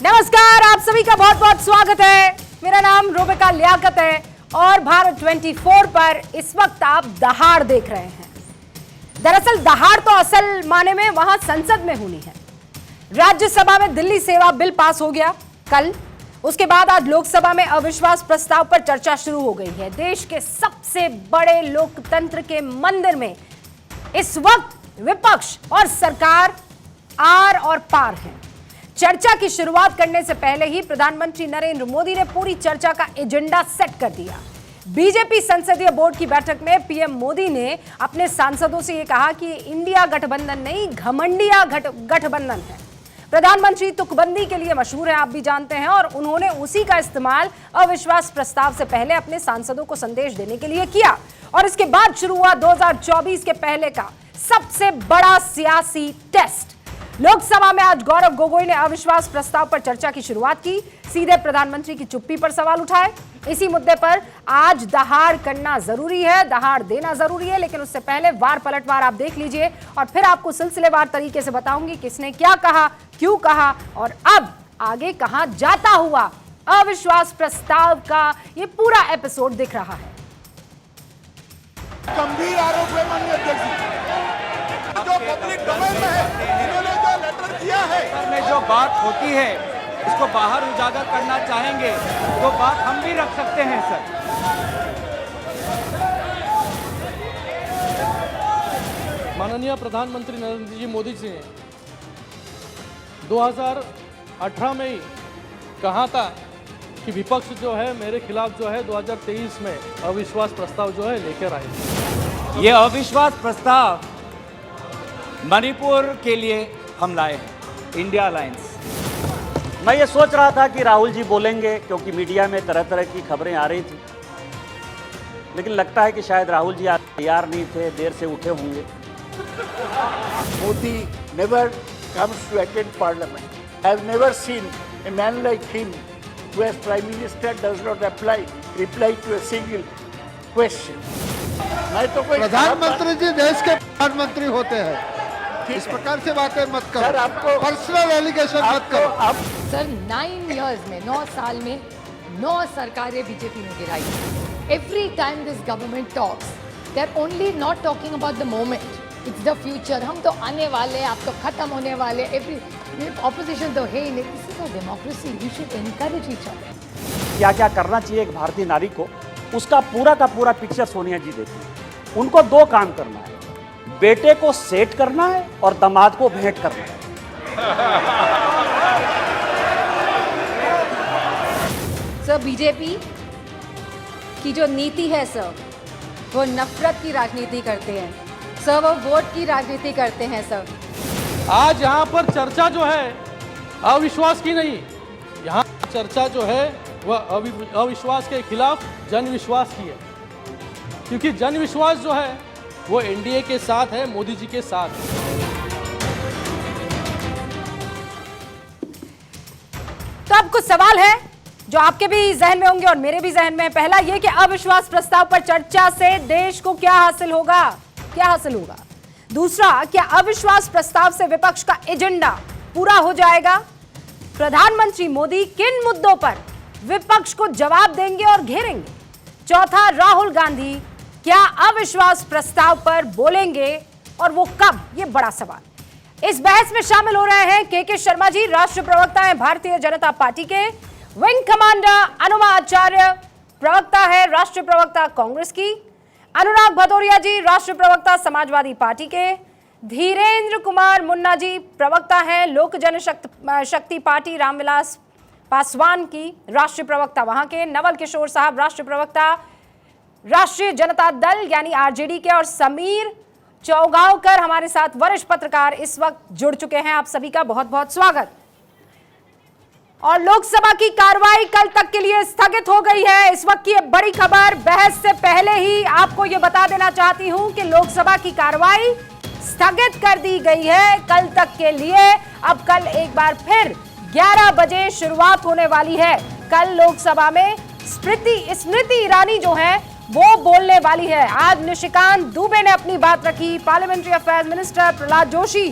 नमस्कार, आप सभी का बहुत बहुत स्वागत है। मेरा नाम रोबिका लियाकत है और भारत 24 पर इस वक्त आप दहाड़ देख रहे हैं। दरअसल दहाड़ तो असल माने में वहां संसद में होनी है। राज्यसभा में दिल्ली सेवा बिल पास हो गया कल, उसके बाद आज लोकसभा में अविश्वास प्रस्ताव पर चर्चा शुरू हो गई है। देश के सबसे बड़े लोकतंत्र के मंदिर में इस वक्त विपक्ष और सरकार आर और पार है। चर्चा की शुरुआत करने से पहले ही प्रधानमंत्री नरेंद्र मोदी ने पूरी चर्चा का एजेंडा सेट कर दिया। बीजेपी संसदीय बोर्ड की बैठक में पीएम मोदी ने अपने सांसदों से यह कहा कि इंडिया गठबंधन नहीं, घमंडिया गठबंधन है। प्रधानमंत्री तुकबंदी के लिए मशहूर है, आप भी जानते हैं, और उन्होंने उसी का इस्तेमाल अविश्वास प्रस्ताव से पहले अपने सांसदों को संदेश देने के लिए किया। और इसके बाद शुरू हुआ 2024 के पहले का सबसे बड़ा सियासी टेस्ट। लोकसभा में आज गौरव गोगोई ने अविश्वास प्रस्ताव पर चर्चा की शुरुआत की, सीधे प्रधानमंत्री की चुप्पी पर सवाल उठाए। इसी मुद्दे पर आज दहाड़ करना जरूरी है, दहाड़ देना जरूरी है, लेकिन उससे पहले वार पलटवार आप देख लीजिए और फिर आपको सिलसिलेवार तरीके से बताऊंगी किसने क्या कहा, क्यों कहा और अब आगे कहां जाता हुआ अविश्वास प्रस्ताव का ये पूरा एपिसोड दिख रहा है। गंभीर आरोप है माननीय अध्यक्ष जी, जो पब्लिक डोमेन में है, इन्होंने जो लेटर दिया है, में जो बात होती है उसको बाहर उजागर करना चाहेंगे तो बात हम भी रख सकते हैं सर। माननीय प्रधानमंत्री नरेंद्र जी मोदी जी ने 2018 में ही कहा था कि विपक्ष जो है मेरे खिलाफ जो है 2023 में अविश्वास प्रस्ताव जो है लेकर आए। ये अविश्वास प्रस्ताव मणिपुर के लिए हम लाए हैं, इंडिया अलायंस। मैं ये सोच रहा था कि राहुल जी बोलेंगे क्योंकि मीडिया में तरह तरह की खबरें आ रही थी, लेकिन लगता है कि शायद राहुल जी आज तैयार नहीं थे, देर से उठे होंगे। Modi never comes to attend parliament. I have never seen a man like him who as prime minister does not reply to a single question. मैं तो कोई प्रधानमंत्री जी देश के प्रधानमंत्री होते हैं, इस प्रकार से बातें मत करो। सर, आपको पर्सनल एलिगेशन मत करो। आप सर 9 years में 9 साल में 9 सरकारें बीजेपी ने गिराई। Every time this government talks, they are only not talking about the moment, it's the future. हम तो आने वाले, आप तो खत्म होने वाले। एवरी ऑपोजिशन तो है ही नहीं। This is a democracy, we should encourage each other. क्या क्या करना चाहिए एक भारतीय नारी को, उसका पूरा का पूरा पिक्चर सोनिया जी देती है। उनको 2 काम करना है, बेटे को सेट करना है और दामाद को भेंट करना है। सर बीजेपी की जो नीति है सर, वो नफरत की राजनीति करते हैं सर, वो वोट की राजनीति करते हैं सर। आज यहाँ पर चर्चा जो है अविश्वास की नहीं, यहाँ चर्चा जो है वह अविश्वास के खिलाफ जनविश्वास की है, क्योंकि जनविश्वास जो है वो एनडीए के साथ है, मोदी जी के साथ है। तो अब कुछ सवाल है जो आपके भी जहन में होंगे और मेरे भी जहन में है। पहला ये कि अविश्वास प्रस्ताव पर चर्चा से देश को क्या हासिल होगा, क्या हासिल होगा। दूसरा, क्या अविश्वास प्रस्ताव से विपक्ष का एजेंडा पूरा हो जाएगा। प्रधानमंत्री मोदी किन मुद्दों पर विपक्ष को जवाब देंगे और घेरेंगे। चौथा, राहुल गांधी क्या अविश्वास प्रस्ताव पर बोलेंगे और वो कब, ये बड़ा सवाल। इस बहस में शामिल हो रहे हैं के शर्मा जी, राष्ट्रीय प्रवक्ता हैं भारतीय जनता पार्टी के। विंग कमांडर अनुमा आचार्य, प्रवक्ता है राष्ट्रीय प्रवक्ता कांग्रेस की। अनुराग भदौरिया जी, राष्ट्रीय प्रवक्ता समाजवादी पार्टी के। धीरेन्द्र कुमार मुन्ना जी, प्रवक्ता हैं लोक जनशक्ति पार्टी रामविलास पासवान की, राष्ट्रीय प्रवक्ता वहां के। नवल किशोर साहब, राष्ट्रीय प्रवक्ता राष्ट्रीय जनता दल यानी आरजेडी के। और समीर चौगावकर हमारे साथ वरिष्ठ पत्रकार इस वक्त जुड़ चुके हैं। आप सभी का बहुत बहुत स्वागत। और लोकसभा की कार्रवाई कल तक के लिए स्थगित हो गई है। इस वक्त की ये बड़ी खबर। बहस से पहले ही आपको ये बता देना चाहती हूं कि लोकसभा की कार्रवाई स्थगित कर दी गई है कल तक के लिए। अब कल एक बार फिर 11 बजे शुरुआत होने वाली है। कल लोकसभा में स्मृति ईरानी जो है वो बोलने वाली है। आज निशिकांत दुबे ने अपनी बात रखी, parliamentary affairs minister Prahlad Joshi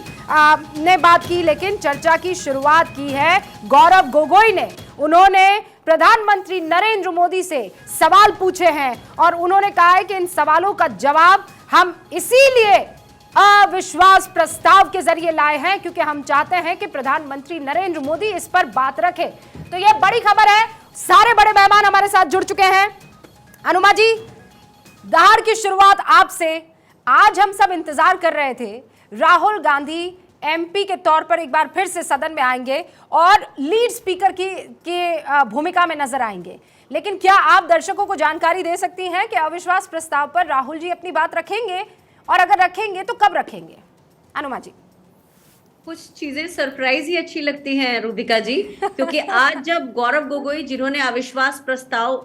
ने बात की, लेकिन चर्चा की शुरुआत की है गौरव गोगोई ने। उन्होंने प्रधानमंत्री नरेंद्र मोदी से सवाल पूछे हैं और उन्होंने कहा है कि इन सवालों का जवाब हम इसीलिए अविश्वास प्रस्ताव के जरिए लाए हैं क्योंकि हम चाहते हैं कि प्रधानमंत्री नरेंद्र मोदी इस पर बात रखें। तो यह बड़ी खबर है। सारे बड़े मेहमान हमारे साथ जुड़ चुके हैं। अनुमा जी, दहाड़ की शुरुआत आपसे। आज हम सब इंतजार कर रहे थे राहुल गांधी एमपी के तौर पर एक बार फिर से सदन में आएंगे और लीड स्पीकर की भूमिका में नजर आएंगे, लेकिन क्या आप दर्शकों को जानकारी दे सकती हैं कि अविश्वास प्रस्ताव पर राहुल जी अपनी बात रखेंगे, और अगर रखेंगे तो कब रखेंगे? अनुमा जी। कुछ चीजें सरप्राइज ही अच्छी लगती हैं रूबिका जी, क्योंकि आज जब गौरव गोगोई जिन्होंने अविश्वास प्रस्ताव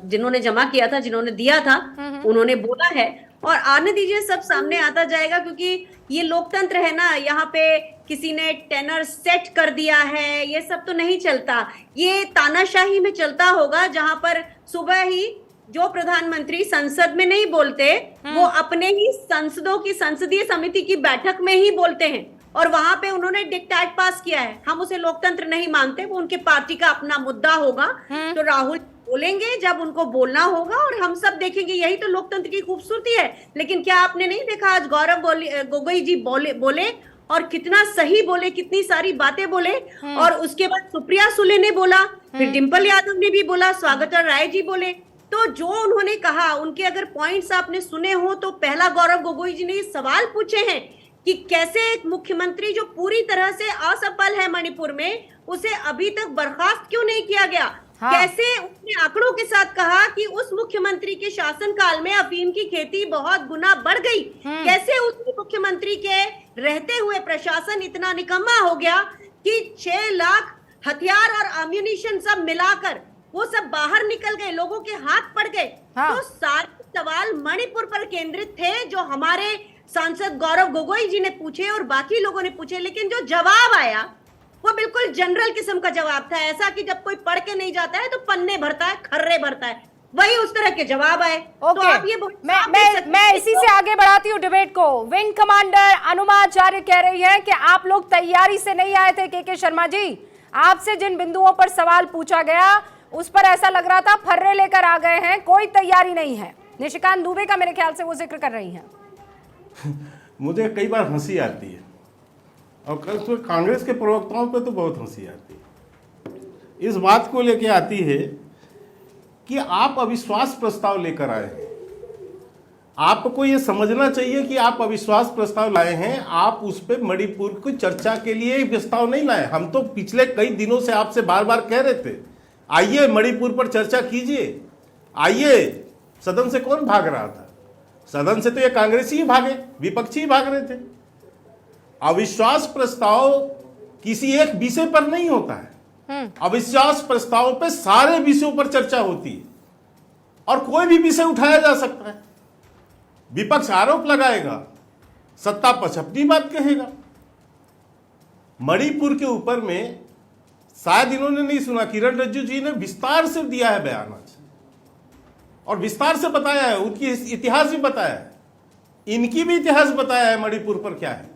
जिन्होंने जमा किया था, जिन्होंने दिया था, उन्होंने बोला है, और आने दीजिए सब सामने आता जाएगा, क्योंकि ये लोकतंत्र है ना, यहाँ पे किसी ने टेनर सेट कर दिया है, ये सब तो नहीं चलता। ये तानाशाही में चलता होगा जहां पर सुबह ही जो प्रधानमंत्री संसद में नहीं बोलते वो अपने ही संसदों की संसदीय समिति की बैठक में ही बोलते हैं, और वहां पे उन्होंने डिक्टेट पास किया है। हम उसे लोकतंत्र नहीं मानते, वो उनके पार्टी का अपना मुद्दा होगा। तो राहुल बोलेंगे जब उनको बोलना होगा और हम सब देखेंगे, यही तो लोकतंत्र की खूबसूरती है। लेकिन क्या आपने नहीं देखा आज गौरव गोगोई जी बोले और कितना सही बोले, कितनी सारी बातें बोले, और उसके बाद सुप्रिया सुले ने बोला, फिर डिंपल यादव ने भी बोला, स्वागता राय जी बोले। तो जो उन्होंने कहा, उनके अगर पॉइंट्स आपने सुने हो, तो पहला गौरव गोगोई जी ने ये सवाल पूछे हैं कि कैसे एक मुख्यमंत्री जो पूरी तरह से असफल है मणिपुर में, उसे अभी तक बर्खास्त क्यों नहीं किया गया। हाँ। कैसे उसने आंकड़ों के साथ कहा कि उस मुख्यमंत्री के शासनकाल में अफीम की खेती बहुत गुना बढ़ गई। कैसे उस मुख्यमंत्री के रहते हुए प्रशासन इतना निकम्मा हो गया कि 6 लाख हथियार और अम्यूनिशन सब मिलाकर वो सब बाहर निकल गए, लोगों के हाथ पड़ गए। हाँ। तो सारे सवाल मणिपुर पर केंद्रित थे जो हमारे सांसद गौरव गोगोई जी ने पूछे और बाकी लोगों ने पूछे, लेकिन जो जवाब आया वो बिल्कुल जनरल किस्म का जवाब था। ऐसा कि जब कोई पढ़ के नहीं जाता है तो पन्ने भरता है, खर्रे भरता है, वही उस तरह के जवाब आए। तो आप ये मैं इसी से आगे बढ़ाती हूँ डिबेट को। विंग कमांडर अनुमा आचार्य कह रही है कि आप लोग तैयारी से नहीं आए थे। के शर्मा जी, आपसे जिन बिंदुओं पर सवाल पूछा गया उस पर ऐसा लग रहा था फर्रे लेकर आ गए हैं, कोई तैयारी नहीं है। निशिकांत दुबे का मेरे ख्याल से वो जिक्र कर रही हैं। मुझे कई बार हंसी आती है, और कल कांग्रेस के प्रवक्ताओं पे तो बहुत हंसी आती है। इस बात को लेके आती है कि आप अविश्वास प्रस्ताव लेकर आए हैं। आपको ये समझना चाहिए कि आप अविश्वास प्रस्ताव लाए हैं, आप उस पर मणिपुर की चर्चा के लिए प्रस्ताव नहीं लाए। हम तो पिछले कई दिनों से आपसे बार बार कह रहे थे, आइए मणिपुर पर चर्चा कीजिए, आइए। सदन से कौन भाग रहा था? सदन से तो ये कांग्रेसी ही भागे, विपक्षी ही भाग रहे थे। अविश्वास प्रस्ताव किसी एक विषय पर नहीं होता है। अविश्वास प्रस्ताव पे सारे विषयों पर चर्चा होती है और कोई भी विषय उठाया जा सकता है। विपक्ष आरोप लगाएगा, सत्ता पक्ष अपनी बात कहेगा। मणिपुर के ऊपर में शायद इन्होंने नहीं सुना, किरण रिजिजू जी ने विस्तार से दिया है बयान आज, और विस्तार से बताया है, उनकी इतिहास भी बताया है, इनकी भी इतिहास बताया है मणिपुर पर क्या है।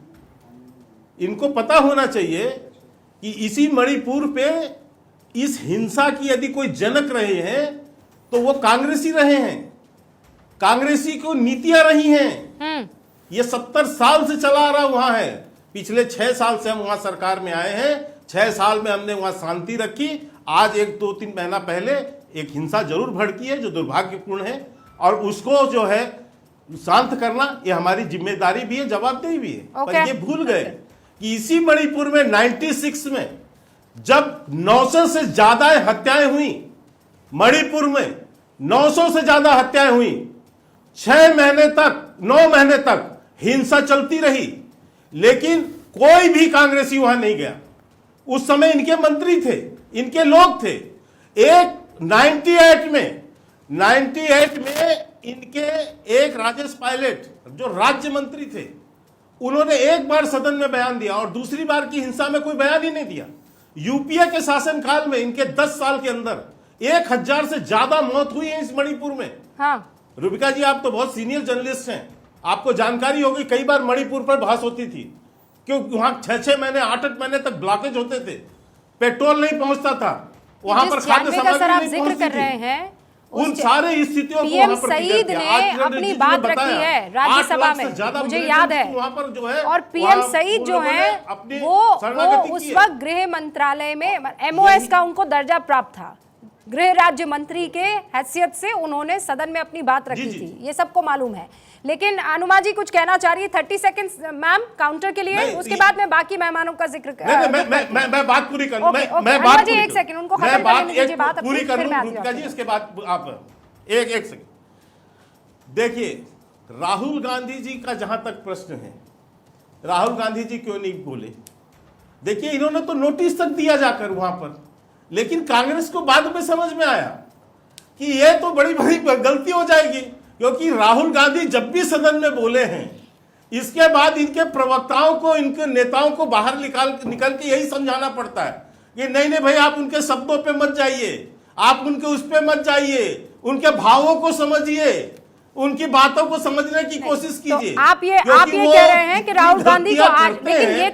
इनको पता होना चाहिए कि इसी मणिपुर पे इस हिंसा की यदि कोई जनक रहे हैं तो वो कांग्रेसी रहे हैं, कांग्रेसी को नीतियां रही हैं। ये 70 साल से चला आ रहा वहां है। पिछले 6 साल से हम वहां सरकार में आए हैं, 6 साल में हमने वहां शांति रखी। आज 1-2-3 महीना पहले एक हिंसा जरूर भड़की है जो दुर्भाग्यपूर्ण है, और उसको जो है शांत करना ये हमारी जिम्मेदारी भी है, जवाबदेही भी है। पर ये भूल गए कि इसी मणिपुर में 96 में जब 900 से ज्यादा हत्याएं हुई, मणिपुर में 900 से ज्यादा हत्याएं हुई, 6 महीने तक 9 महीने तक हिंसा चलती रही, लेकिन कोई भी कांग्रेसी वहां नहीं गया। उस समय इनके मंत्री थे, इनके लोग थे। एक 98 में इनके एक राजेश पायलट जो राज्य मंत्री थे, उन्होंने एक बार सदन में बयान दिया और दूसरी बार की हिंसा में कोई बयान ही नहीं दिया। यूपीए के शासनकाल में इनके 10 साल के अंदर 1000 से ज्यादा मौत हुई है इस मणिपुर में। हाँ। रूबिका जी, आप तो बहुत सीनियर जर्नलिस्ट हैं, आपको जानकारी होगी, कई बार मणिपुर पर बहस होती थी, क्यों वहां 6-6 महीने 8-8 महीने तक ब्लॉकेज होते थे, पेट्रोल नहीं पहुंचता था, वहां पर खाद्य सामग्री नहीं जिक्र पहुंचती कर रहे थी। हैं उन सारी स्थितियों को पीएम वहां पर सईद किया। ने आज किरण अपनी रिजिजू बात ने रखी बताया, है 8 राज्यसभा लाख से में, ज्यादा मुझे मिलिटेंट्स याद है, वहां पर जो है, और पीएम वहां सईद जो उन लोगों है ने अपनी वो शरणागति उस की है। वक्त गृह मंत्रालय में एमओएस का उनको दर्जा प्राप्त था, गृह राज्य मंत्री के हैसियत से उन्होंने सदन में अपनी बात रखी जी। थी, ये सबको मालूम है। लेकिन अनुमा जी कुछ कहना चाह रही है, 30 सेकंड्स मैम काउंटर के लिए, नहीं, उसके बाद मैं बाकी मेहमानों का जिक्र मैं बात पूरी करूं, ओके, ओके, मैं अनुमा बात जी, पूरी एक सेकंड, उनको मैं खत्म बात करने दीजिए बात अपनी, पूरी कर फिर लूं मैं आती हूं रूबिका जी, इसके बाद आप एक सेकंड देखिए। राहुल गांधी जी का जहां तक प्रश्न है, राहुल गांधी जी क्यों नहीं बोले? देखिए, इन्होंने तो नोटिस तक दिया जाकर वहां पर, लेकिन कांग्रेस को बाद में समझ में आया कि ये तो बड़ी बड़ी गलती हो जाएगी, क्योंकि राहुल गांधी जब भी सदन में बोले हैं, इसके बाद इनके प्रवक्ताओं को, इनके नेताओं को बाहर निकल के यही समझाना पड़ता है कि नहीं नहीं भाई, आप उनके शब्दों पे मत जाइए, आप उनके उस पे मत जाइए, उनके भावों को समझिए, उनकी बातों को समझने की कोशिश कीजिए। तो आप ये कह रहे हैं कि राहुल गांधी को आज, लेकिन ये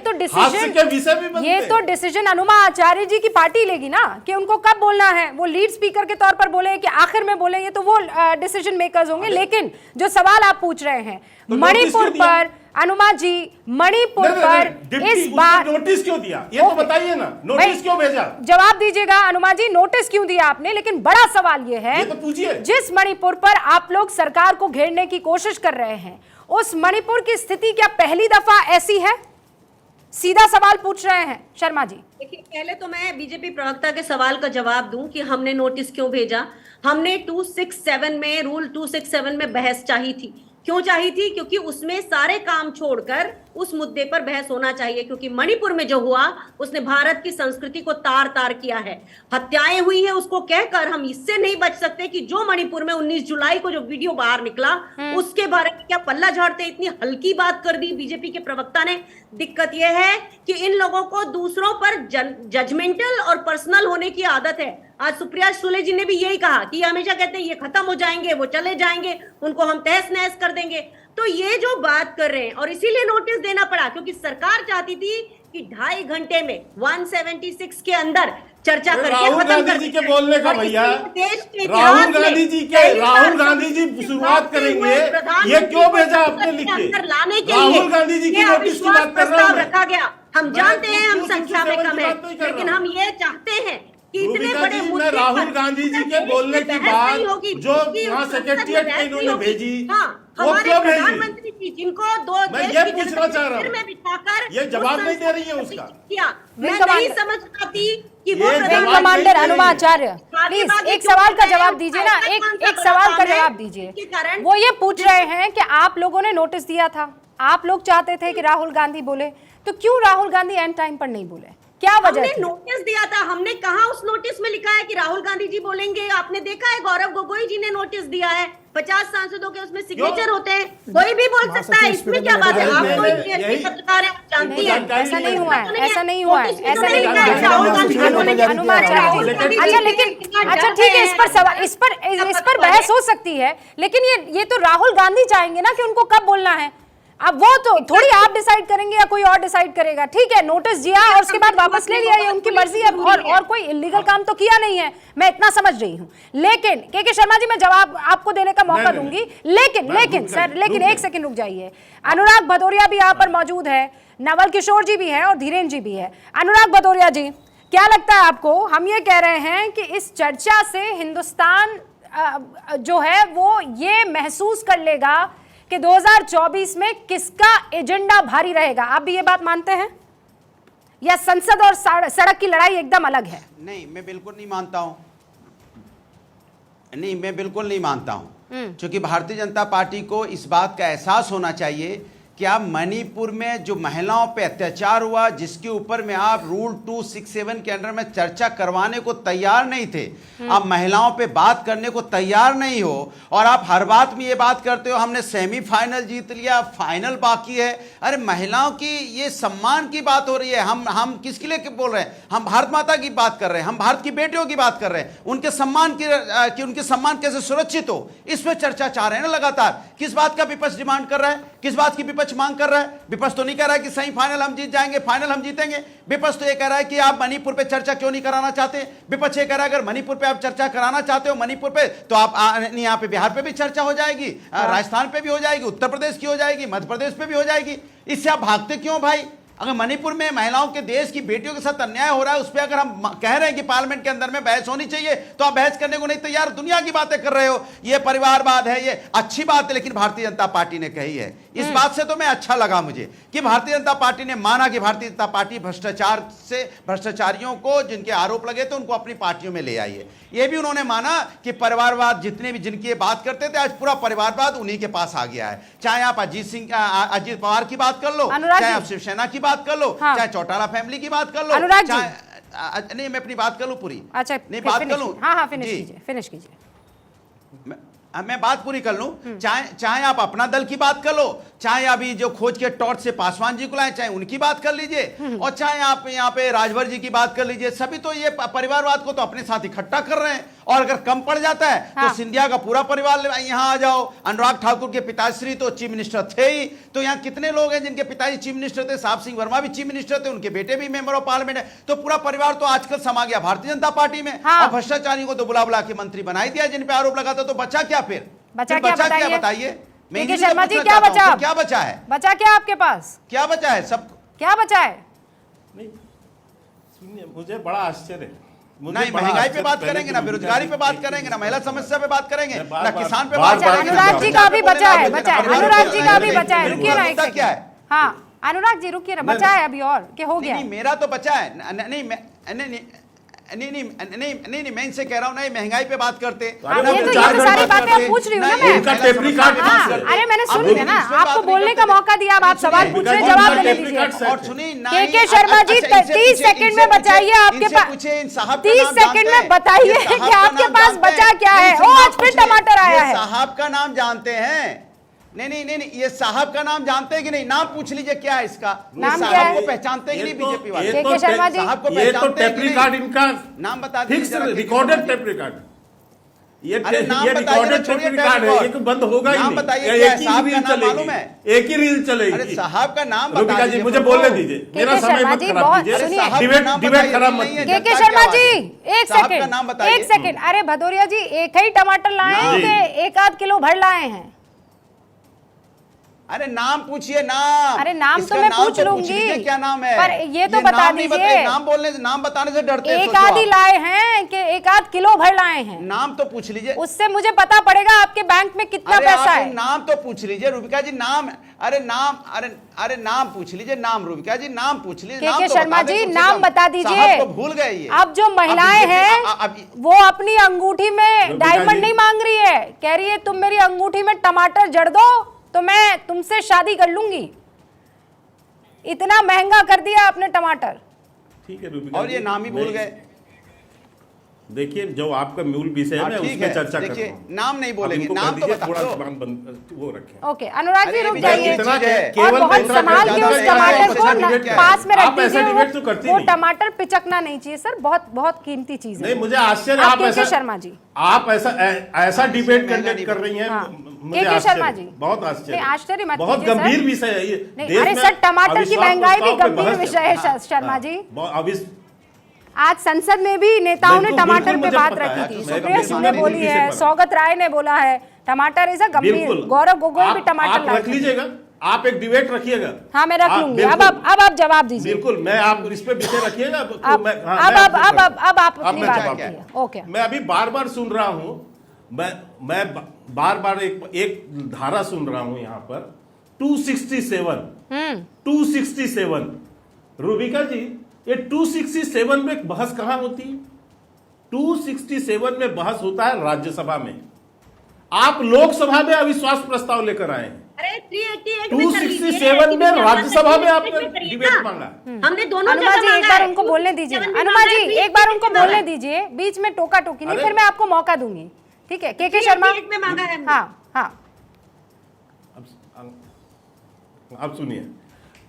तो डिसीजन अनुमा आचार्य जी की पार्टी लेगी ना, कि उनको कब बोलना है। वो लीड स्पीकर के तौर पर बोले कि आखिर में बोले, ये तो वो डिसीजन मेकर्स होंगे। लेकिन जो सवाल आप पूछ रहे हैं मणिपुर पर, अनुमा जी, मणिपुर पर इस बार नोटिस क्यों दिया, ये तो बताइए ना, नोटिस क्यों भेजा? जवाब दीजिएगा अनुमा जी, नोटिस क्यों दिया आपने? लेकिन बड़ा सवाल ये है, ये तो पूछिए। जिस मणिपुर पर आप लोग सरकार को घेरने की कोशिश कर रहे हैं, उस मणिपुर की स्थिति क्या पहली दफा ऐसी है? सीधा सवाल पूछ रहे हैं शर्मा जी। देखिए, पहले तो मैं बीजेपी प्रवक्ता के सवाल का जवाब दूं कि हमने नोटिस क्यों भेजा। हमने 267 में, रूल 267 में बहस चाहिए थी। क्यों चाहिए थी? क्योंकि उसमें सारे काम छोड़कर उस मुद्दे पर बहस होना चाहिए, क्योंकि मणिपुर में जो हुआ उसने भारत की संस्कृति को तार तार किया है। हत्याएं हुई है, उसको कहकर हम इससे नहीं बच सकते कि जो मणिपुर में 19 जुलाई को जो वीडियो बाहर निकला उसके बारे में क्या पल्ला झाड़ते इतनी हल्की बात कर दी बीजेपी के प्रवक्ता ने। दिक्कत यह है कि इन लोगों को दूसरों पर जजमेंटल और पर्सनल होने की आदत है। आज सुप्रिया सुले जी ने भी यही कहा कि हमेशा कहते हैं ये खत्म हो जाएंगे, वो चले जाएंगे, उनको हम तहस नहस कर देंगे। तो ये जो बात कर रहे हैं, और इसीलिए नोटिस देना पड़ा, क्योंकि सरकार चाहती थी कि 2.5 घंटे में 176 के अंदर चर्चा करके राहुल खत्म गांधी कर जी के बोलने का भैया, देश के राहुल गांधी जी शुरुआत करेंगे, ये क्यों भेजा आपने लिख के? लाने के राहुल गांधी जी की नोटिस की बात कर रहा हूं रखा गया। हम जानते हैं हम संख्या में कम है, लेकिन हम ये चाहते हैं कि इतने बड़े मुद्दे पर राहुल गांधी जी के बोलने की बात जो वहाँ सेक्रेटरिएट में इन्होंने भेजी, वो क्यों भेजी? प्रधानमंत्री जी जिनको मैं ये पूछना चाह रहा हूँ, ये जवाब नहीं दे रही है उसका। मैं नहीं समझ पाती कि वो विंग कमांडर अनुमा आचार्य, प्लीज एक सवाल का जवाब दीजिए ना, एक सवाल का जवाब दीजिए। वो ये पूछ रहे हैं कि आप लोगों ने नोटिस दिया था, आप लोग चाहते थे कि राहुल गांधी बोले, तो क्यों राहुल गांधी एंड टाइम पर नहीं बोले? क्या वजह हमने नोटिस दिया था, हमने कहा उस नोटिस में लिखा है कि राहुल गांधी जी बोलेंगे। आपने देखा है गौरव गोगोई जी ने नोटिस दिया है, 50 सांसदों के उसमें सिग्नेचर होते हैं, कोई भी बोल सकता है, इसमें क्या बात है? आप तो पत्रकार हैं, जानती है। ऐसा नहीं हुआ है, ऐसा नहीं हुआ है, ऐसा नहीं हुआ है अनुमा आचार्य जी। अच्छा, लेकिन अच्छा ठीक है, इस पर बहस हो सकती है, लेकिन ये तो राहुल गांधी चाहेंगे ना कि उनको कब बोलना है। अब वो तो थोड़ी आप डिसाइड करेंगे या कोई और डिसाइड करेगा। ठीक है, नोटिस दिया और उसके बाद वापस ले लिया, ये उनकी मर्जी है, और कोई इलीगल काम तो किया नहीं है, मैं इतना समझ रही हूँ। लेकिन के शर्मा जी, मैं जवाब आपको देने का मौका दूंगी, लेकिन सर, लेकिन एक सेकंड रुक जाइए। अनुराग भदौरिया भी यहाँ पर मौजूद है, नवल किशोर जी भी है और धीरेन्द्र जी भी है। अनुराग भदौरिया जी, क्या लगता है आपको? हम ये कह रहे हैं कि इस चर्चा से हिंदुस्तान जो है वो ये महसूस कर लेगा कि 2024 में किसका एजेंडा भारी रहेगा। आप भी ये बात मानते हैं, या संसद और सड़क की लड़ाई एकदम अलग है? नहीं, मैं बिल्कुल नहीं मानता हूं। क्योंकि भारतीय जनता पार्टी को इस बात का एहसास होना चाहिए क्या मणिपुर में जो महिलाओं पे अत्याचार हुआ, जिसके ऊपर में आप रूल 267 के अंडर में चर्चा करवाने को तैयार नहीं थे, आप महिलाओं पे बात करने को तैयार नहीं हो, और आप हर बात में ये बात करते हो हमने सेमीफाइनल जीत लिया, फाइनल बाकी है। अरे महिलाओं की ये सम्मान की बात हो रही है। हम किसके लिए बोल रहे हैं? हम भारत माता की बात कर रहे हैं, हम भारत की बेटियों की बात कर रहे हैं, उनके सम्मान की उनके सम्मान कैसे सुरक्षित हो, इस पर चर्चा चाह रहे हैं ना लगातार। किस बात का विपक्ष डिमांड कर रहा है? किस बात की विपक्ष मांग कर रहा है? विपक्ष तो नहीं कह रहा है कि सेमीफाइनल हम जीत जाएंगे, फाइनल हम जीतेंगे। विपक्ष तो ये कह रहा है कि आप मणिपुर पे चर्चा क्यों नहीं कराना चाहते। विपक्ष ये कह रहा है अगर मणिपुर पे आप चर्चा कराना चाहते हो मणिपुर पे, तो आप यहाँ पे बिहार पे भी चर्चा हो जाएगी, राजस्थान पे भी हो जाएगी, उत्तर प्रदेश की हो जाएगी, मध्य प्रदेश पे भी हो जाएगी। इससे आप भागते क्यों भाई? अगर मणिपुर में महिलाओं के देश की बेटियों के साथ अन्याय हो रहा है, उस पर अगर हम कह रहे हैं कि पार्लियामेंट के अंदर में बहस होनी चाहिए, तो आप बहस करने को नहीं तैयार, दुनिया की बातें कर रहे हो। ये परिवारवाद है, ये अच्छी बात है, लेकिन भारतीय जनता पार्टी ने कही है। इस बात से तो मैं अच्छा लगा मुझे कि भारतीय जनता पार्टी ने माना कि भारतीय जनता पार्टी भ्रष्टाचारियों को जिनके आरोप लगे थे उनको अपनी पार्टियों में ले आई है। ये भी उन्होंने माना कि परिवारवाद जितने भी जिनकी बात करते थे, आज पूरा परिवारवाद उन्हीं के पास आ गया है। चाहे आप अजीत पवार की बात कर लो, चाहे आप शिवसेना की बात कर लो, चाहे चौटाला फैमिली की बात कर लो, चाहे नहीं मैं अपनी बात कर लूं पूरी। अच्छा नहीं बात कर लूं, हाँ फिनिश कीजिए। मैं बात पूरी कर लूं। चाहे आप अपना दल की बात कर लो, चाहे अभी जो खोज के टॉर्च से पासवान जी को लाए, चाहे उनकी बात कर लीजिए, और चाहे आप यहाँ पे राजभर जी की बात कर लीजिए, सभी तो ये परिवारवाद को तो अपने साथ इकट्ठा कर रहे हैं। और अगर कम पड़ जाता है तो सिंधिया का पूरा परिवार यहाँ आ जाओ। अनुराग ठाकुर के पिताश्री तो चीफ मिनिस्टर थे ही, तो यहाँ कितने लोग हैं जिनके पिताजी चीफ मिनिस्टर थे? साहब सिंह वर्मा भी चीफ मिनिस्टर थे, उनके बेटे भी मेंबर ऑफ पार्लियामेंट है। तो पूरा परिवार तो आजकल समा गया भारतीय जनता पार्टी में। और भ्रष्टाचारियों को तो बुला बुला के मंत्री बनाई दिया, जिन पे आरोप लगा था। तो बचा क्या फिर? बचा क्या बताइए? के शर्मा जी, क्या बचा? क्या बचा है? बचा क्या आपके पास? क्या बचा है? सब क्या बचा है? नहीं सुनिए, मुझे बड़ा आश्चर्य है। नहीं, महंगाई पे बात करेंगे ना, बेरोजगारी पे बात करेंगे ना, महिला समस्या पे बात करेंगे ना, किसान पे बात करेंगे। अनुराग जी का भी बचा है, अनुराग जी का भी बचा है। रुकिए ना एक सेकंड। क्या है? हाँ अनुराग जी रुकिए ना, बचा है अभी और क्या हो गया? नहीं मेरा तो बचा है। नहीं मैं इनसे कह रहा हूँ ना, महंगाई पे बात करते। ये तो सारी बातें आप पूछ रही हूँ ना मैं। अरे मैंने सुन लिया ना, आपको बोलने का मौका दिया, अब आप सवाल पूछ रहे, जवाब देने दीजिए। और सुनिए के शर्मा जी 30 सेकंड में बताइए, आपके पास 30 सेकंड में बताइए कि आपके पास बचा क्या है। ओ आज फिर टमाटर आया है। साहब का नाम जानते हैं? नहीं, ये साहब का नाम जानते हैं कि नहीं? नाम पूछ लीजिए क्या है इसका। नाम क्या साहब है? को पहचानते हैं कि नहीं बीजेपी वाले? के शर्मा जी साहब को ये तो पहचानते हैं टेप कि रिकॉर्ड नहीं? इनका नाम बता फिक्स दीजिए। Recorded tape record. ये नाम रिकॉर्डेड टेप रिकॉर्ड है, ये तो बंद होगा ही नाम नहीं। बताइए, एक क्या ही साहब का रील नाम मालूम चलेगी, है? एक ही रील चलेगी। अरे साहब का नाम बता रूबिका जी दीजिए मुझे हमको। बोलने दीजिए, मेरा समय मत खराब कीजिए। डिबेट खराब मत कीजिए। के शर्मा जी एक सेकंड। अरे भदौरिया जी एक ही टमाटर लाए हैं कि एक आध किलो भर लाए हैं? अरे नाम पूछिए, नाम। अरे नाम तो मैं पूछ लूंगी, क्या नाम है? पर ये तो बता दीजिए। नाम बताने से डरते हैं। एक आध ही लाए हैं कि एक आध किलो भर लाए हैं? नाम तो पूछ लीजिए, उससे मुझे पता पड़ेगा आपके बैंक में कितना पैसा है। नाम तो पूछ लीजिए रूबिका जी, नाम। अरे नाम पूछ लीजिए, नाम। रूबिका जी नाम पूछ लीजिए। के शर्मा जी नाम बता दीजिए। भूल गए ये। अब जो महिलाएं हैं वो अपनी अंगूठी में डायमंड नहीं मांग रही है, कह रही है तुम मेरी अंगूठी में टमाटर जड़ दो तो मैं तुमसे शादी कर लूंगी। इतना महंगा कर दिया आपने टमाटर। ठीक है रूबिका, और ये नाम ही भूल गए। देखिए जो आपका मूल विषय है मैं उसमें चर्चा कर रहा हूं। नाम नहीं बोलेंगे, नाम तो बता दो। वो रखें। ओके अनुराग जी रुक जाइए, और केवल बहुत संभाल के उस टमाटर को पास में रख दीजिए। वो टमाटर पिचकना नहीं चाहिए सर, बहुत कीमती चीज है। नहीं मुझे आश्चर्य, आप ऐसा शर्मा जी आप ऐसा डिबेट कंडक्ट कर रही हैं। के शर्मा जी बहुत आश्चर्य, आश्चर्य मत बहुत गंभीर विषय है ये। अरे सर टमाटर की महंगाई भी गंभीर विषय है शर्मा जी। आज संसद में भी नेताओं ने टमाटर पे बात रखी थी। सुप्रिया सुले बोली है, सौगत राय ने बोला है टमाटर इज अ गंभीर। गौरव गोगोई भी टमाटर रख लीजिएगा, आप एक डिबेट रखिएगा। हाँ मैं रख लूंगी। अब आप जवाब दीजिए। बिल्कुल, मैं आप इस पे विषय रखिएगा। अब आप अपनी बात रखिए। ओके, मैं अभी बार बार सुन रहा हूँ, मैं बार बार एक धारा सुन रहा हूँ यहाँ पर 267 रूबिका जी, ये 267 में बहस कहां होती है? 267 में बहस होता है राज्यसभा में। आप लोकसभा में अविश्वास प्रस्ताव लेकर आए हैं। अरे 267 में राज्यसभा में आपने डिबेट मांगा। हमने दोनों अनुमा जी एक बार उनको बोलने दीजिए, अनुमा जी एक बार उनको बोलने दीजिए, बीच में टोका टोकी नहीं, फिर मैं आपको मौका दूंगी, ठीक है? के शर्मा, मांगा है। हाँ हाँ आप सुनिए,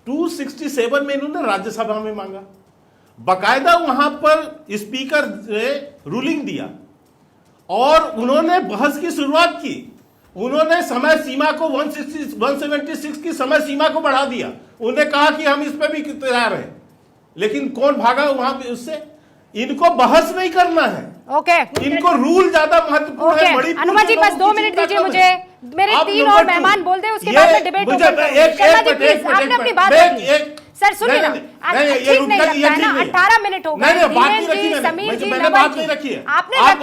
267 में इन्होंने राज्यसभा में मांगा, बकायदा वहां पर स्पीकर ने रूलिंग दिया और उन्होंने बहस की शुरुआत की। उन्होंने समय सीमा को 176 की समय सीमा को बढ़ा दिया। उन्होंने कहा कि हम इस पे भी तैयार हैं, लेकिन कौन भागा वहां पे उससे? इनको बहस नहीं करना है, ओके, इनको रूल ज्यादा महत्वपूर्ण है। बड़ी अनुमा जी बस 2 मिनट दीजिए मुझे, मेरे 3 और मेहमान बोल दे, उसके बाद में डिबेट आपने अपनी बात रखी। सर सुनिए ना, ठीक नहीं लगता है ना, 18 मिनट हो गए, धीरेन्द्र जी, समीर जी, नवल जी, आपने रखी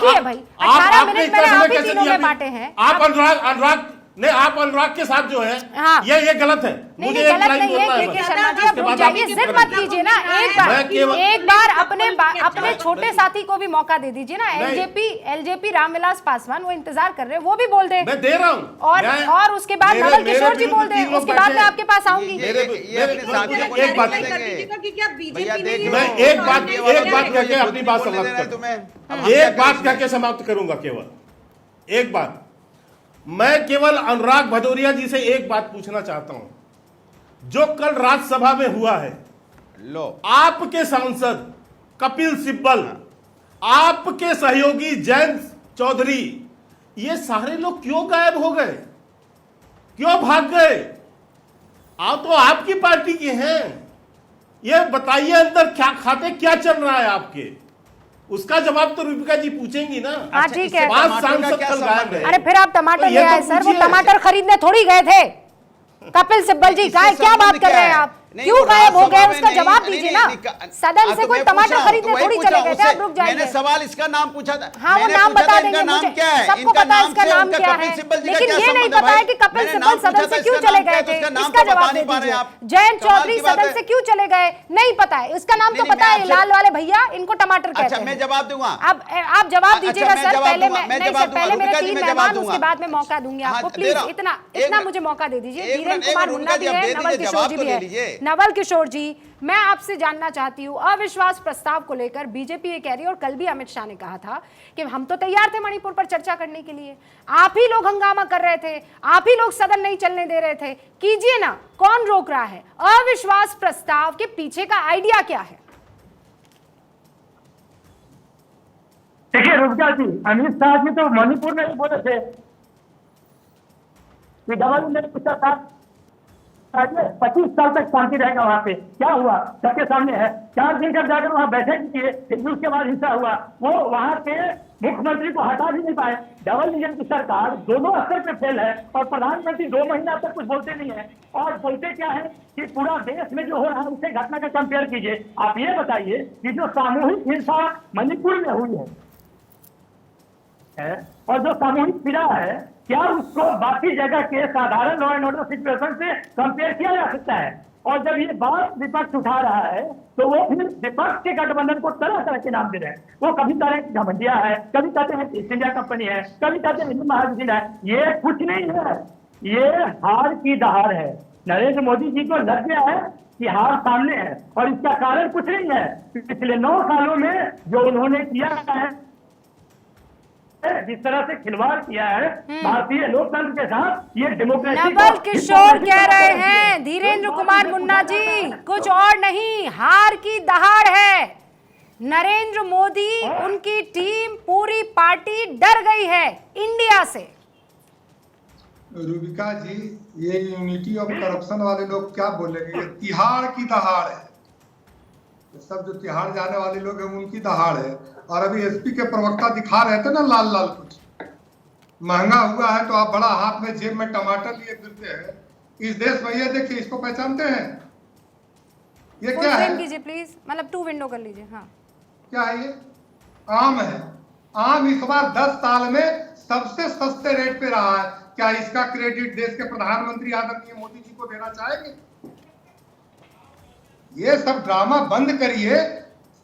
है भाई, 18 मिनट मैंने आप ही तीनों में बांटे हैं। आप अनुराग नहीं, आप अनुराग के साथ जो है हाँ। ये गलत है। नहीं गलत नहीं है, के शर्मा जी आप रुक जाइए, जिद मत कीजिए ना, एक बार अपने छोटे साथी को भी मौका दे दीजिए ना। एलजेपी रामविलास पासवान वो इंतजार कर रहे हैं, वो भी बोल दे, मैं दे रहा हूं, और उसके बाद नवल किशोर जी बोल दे, उसके बाद मैं आपके पास आऊंगी। एक बात कहकर अपनी बात समाप्त करूंगा, एक बात कहकर समाप्त करूंगा, केवल एक बात। मैं केवल अनुराग भदौरिया जी से एक बात पूछना चाहता हूं, जो कल राज्यसभा में हुआ है, लो आपके सांसद कपिल सिब्बल, आपके सहयोगी जयंत चौधरी, ये सारे लोग क्यों गायब हो गए, क्यों भाग गए? आप तो आपकी पार्टी के हैं, ये बताइए अंदर क्या खाते, क्या चल रहा है आपके, उसका जवाब तो रूबिका जी पूछेंगी ना। हाँ ठीक है, सांसद कल गायब है। अरे फिर आप टमाटर ले आए सर, वो पूछिए। टमाटर खरीदने थोड़ी गए थे। कपिल सिब्बल जी क्या बात कर रहे हैं आप, क्यों गायब हो गए, उसका जवाब दीजिए ना। सदन से कोई टमाटर खरीदने थोड़ी चले गए थे, आप रुक जाइए। मैंने सवाल इसका नाम पूछा था, हाँ वो नाम बता देंगे मुझे, सबको पता है इसका नाम क्या है, लेकिन ये नहीं पता है कि कपिल सिब्बल सदन से क्यों चले गए थे, इसका जवाब दे दीजिए। जयंत चौधरी सदन से क्यों चले गए, नहीं पता है, इसका नाम तो पता है, लाल वाले भैया, इनको टमाटर कहते हैं। मैं जवाब दूंगा, अब आप जवाब दीजिएगा सर, पहले मेरे 3 मेहमान, उसके बाद में मौका दूंगी आपको, प्लीज इतना मुझे मौका दे दीजिए। धीरेन्द्र कुमार मुन्ना भी है, नवल किशोर जी भी है। नवल किशोर जी, मैं आपसे जानना चाहती हूं, अविश्वास प्रस्ताव को लेकर बीजेपी ये कह रही है, और कल भी अमित शाह ने कहा था कि हम तो तैयार थे मणिपुर पर चर्चा करने के लिए, आप ही लोग हंगामा कर रहे थे, आप ही लोग सदन नहीं चलने दे रहे थे, कीजिए ना, कौन रोक रहा है? अविश्वास प्रस्ताव के पीछे का आइडिया क्या है? देखिए रुबिका जी, अमित शाह जी तो मणिपुर में ही बोले थे कि डबल इंजन की सरकार 25 साल तक शांति रहेगा। वहां पे क्या हुआ सबके सामने है, 4 दिन तक जाकर वहां बैठक किए, फिर उसके बाद हिंसा हुआ, वो वहां के मुख्यमंत्री को हटा भी नहीं पाए। डबल इंजन की सरकार दोनों स्तर पे फेल है, और प्रधानमंत्री 2 महीना तक कुछ बोलते नहीं है, और बोलते क्या है कि पूरा देश में जो हो रहा है उससे घटना का कंपेयर कीजिए। आप ये बताइए कि जो सामूहिक हिंसा मणिपुर में हुई है और जो सामूहिक पीड़ा है, क्या उसको बाकी जगह के साधारण लॉ एंड ऑर्डर सिचुएशन से कंपेयर किया जा सकता है? और जब ये बात विपक्ष उठा रहा है तो वो फिर विपक्ष के गठबंधन को तरह तरह के नाम दे रहे हैं। वो कभी कह रहे हैं घमंडिया है, कभी कहते हैं ईस्ट इंडिया कंपनी है, कभी कहते हैं हिंदू महासचिव है। ये कुछ नहीं है, ये हार की दहाड़ है। नरेंद्र मोदी जी को लग गया है कि हार सामने है, और इसका कारण कुछ नहीं है, पिछले 9 सालों में जो उन्होंने किया है, जिस तरह से खिलवाड़ किया है भारतीय लोकतंत्र के साथ, ये डेमोक्रेसी। नवल किशोर कह रहे हैं, धीरेन्द्र कुमार मुन्ना जी, कुछ और नहीं, हार की दहाड़ है। नरेंद्र मोदी, उनकी टीम, पूरी पार्टी डर गई है इंडिया से। रूबिका जी, ये यूनिटी ऑफ करप्शन वाले लोग क्या बोलेंगे, ये तिहाड़ की दहाड़ है। सब जो तिहाड़ जाने वाले लोग हैं उनकी दहाड़ है। और अभी एसपी के प्रवक्ता दिखा रहे थे ना लाल लाल कुछ महंगा हुआ है, तो आप बड़ा हाथ में जेब में टमाटर लिए फिरते हैं इस देश में। ये देखिए, इसको पहचानते हैं? ये क्या है? कीजिए प्लीज, मतलब 2 विंडो कर लीजिए। हाँ, क्या है ये? आम है। आम इस बार 10 साल में सबसे सस्ते रेट पे रहा है। क्या इसका क्रेडिट देश के प्रधानमंत्री आदरणीय मोदी जी को देना चाहेंगे? ये सब ड्रामा बंद करिए।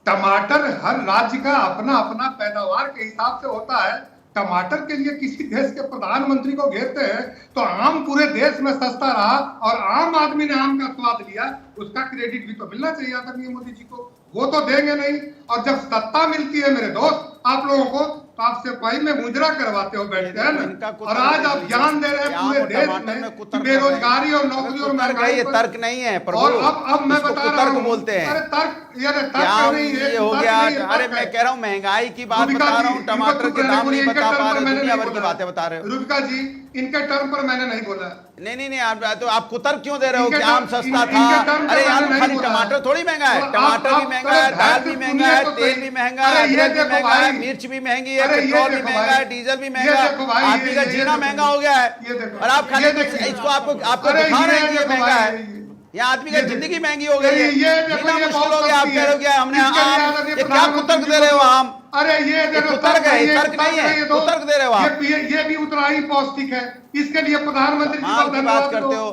टमाटर हर राज्य का अपना अपना पैदावार के हिसाब से होता है। टमाटर के लिए किसी देश के प्रधानमंत्री को घेरते हैं तो आम पूरे देश में सस्ता रहा और आम आदमी ने आम का स्वाद लिया, उसका क्रेडिट भी तो मिलना चाहिए आदरणीय मोदी जी को। वो तो देंगे नहीं। और जब सत्ता मिलती है मेरे दोस्त आप लोगों को, तो आप सिपाही में मुजरा करवाते हो बैठते हैं ना। और आज आप ज्ञान दे रहे हैं पूरे देश में कि बेरोजगारी और नौकरी और महंगाई ये तर्क नहीं है प्रभु। और अब मैं बता रहा हूँ, बोलते हैं अरे तर्क नहीं है, ये हो गया। अरे मैं कह रहा हूँ महंगाई की बात बता रहा हूँ, टमाटर के दाम नहीं बता पा रहे, दुनिया भर की बातें बता रहे हो। रूबिका जी, इनके टर्म पर मैंने नहीं बोला। नहीं आप कुतर्क क्यों दे रहे हो कि आम सस्ता था? अरे यार खाली टमाटर थोड़ी महंगा है, टमाटर भी महंगा है, दाल भी महंगा है, तेल भी महंगा है, अदरक भी महंगा है, मिर्च भी महंगी है, पेट्रोल भी महंगा है, डीजल भी महंगा है, आदमी का जीना महंगा हो गया है। और आप खाली इसको आपको दिखा रहे हैं कि ये महंगा है। यहाँ आदमी की जिंदगी महंगी हो गई है, जीना मुश्किल हो गया। आप कह रहे हो क्या हमने आम, ये क्या कुतर्क दे रहे हो आम? अरे ये कुतर्क है, तर्क नहीं है, कुतर्क दे रहे हो आप। ये भी उतना ही पौष्टिक है। इसके लिए प्रधानमंत्री जी को की धन्यवाद बात करते हो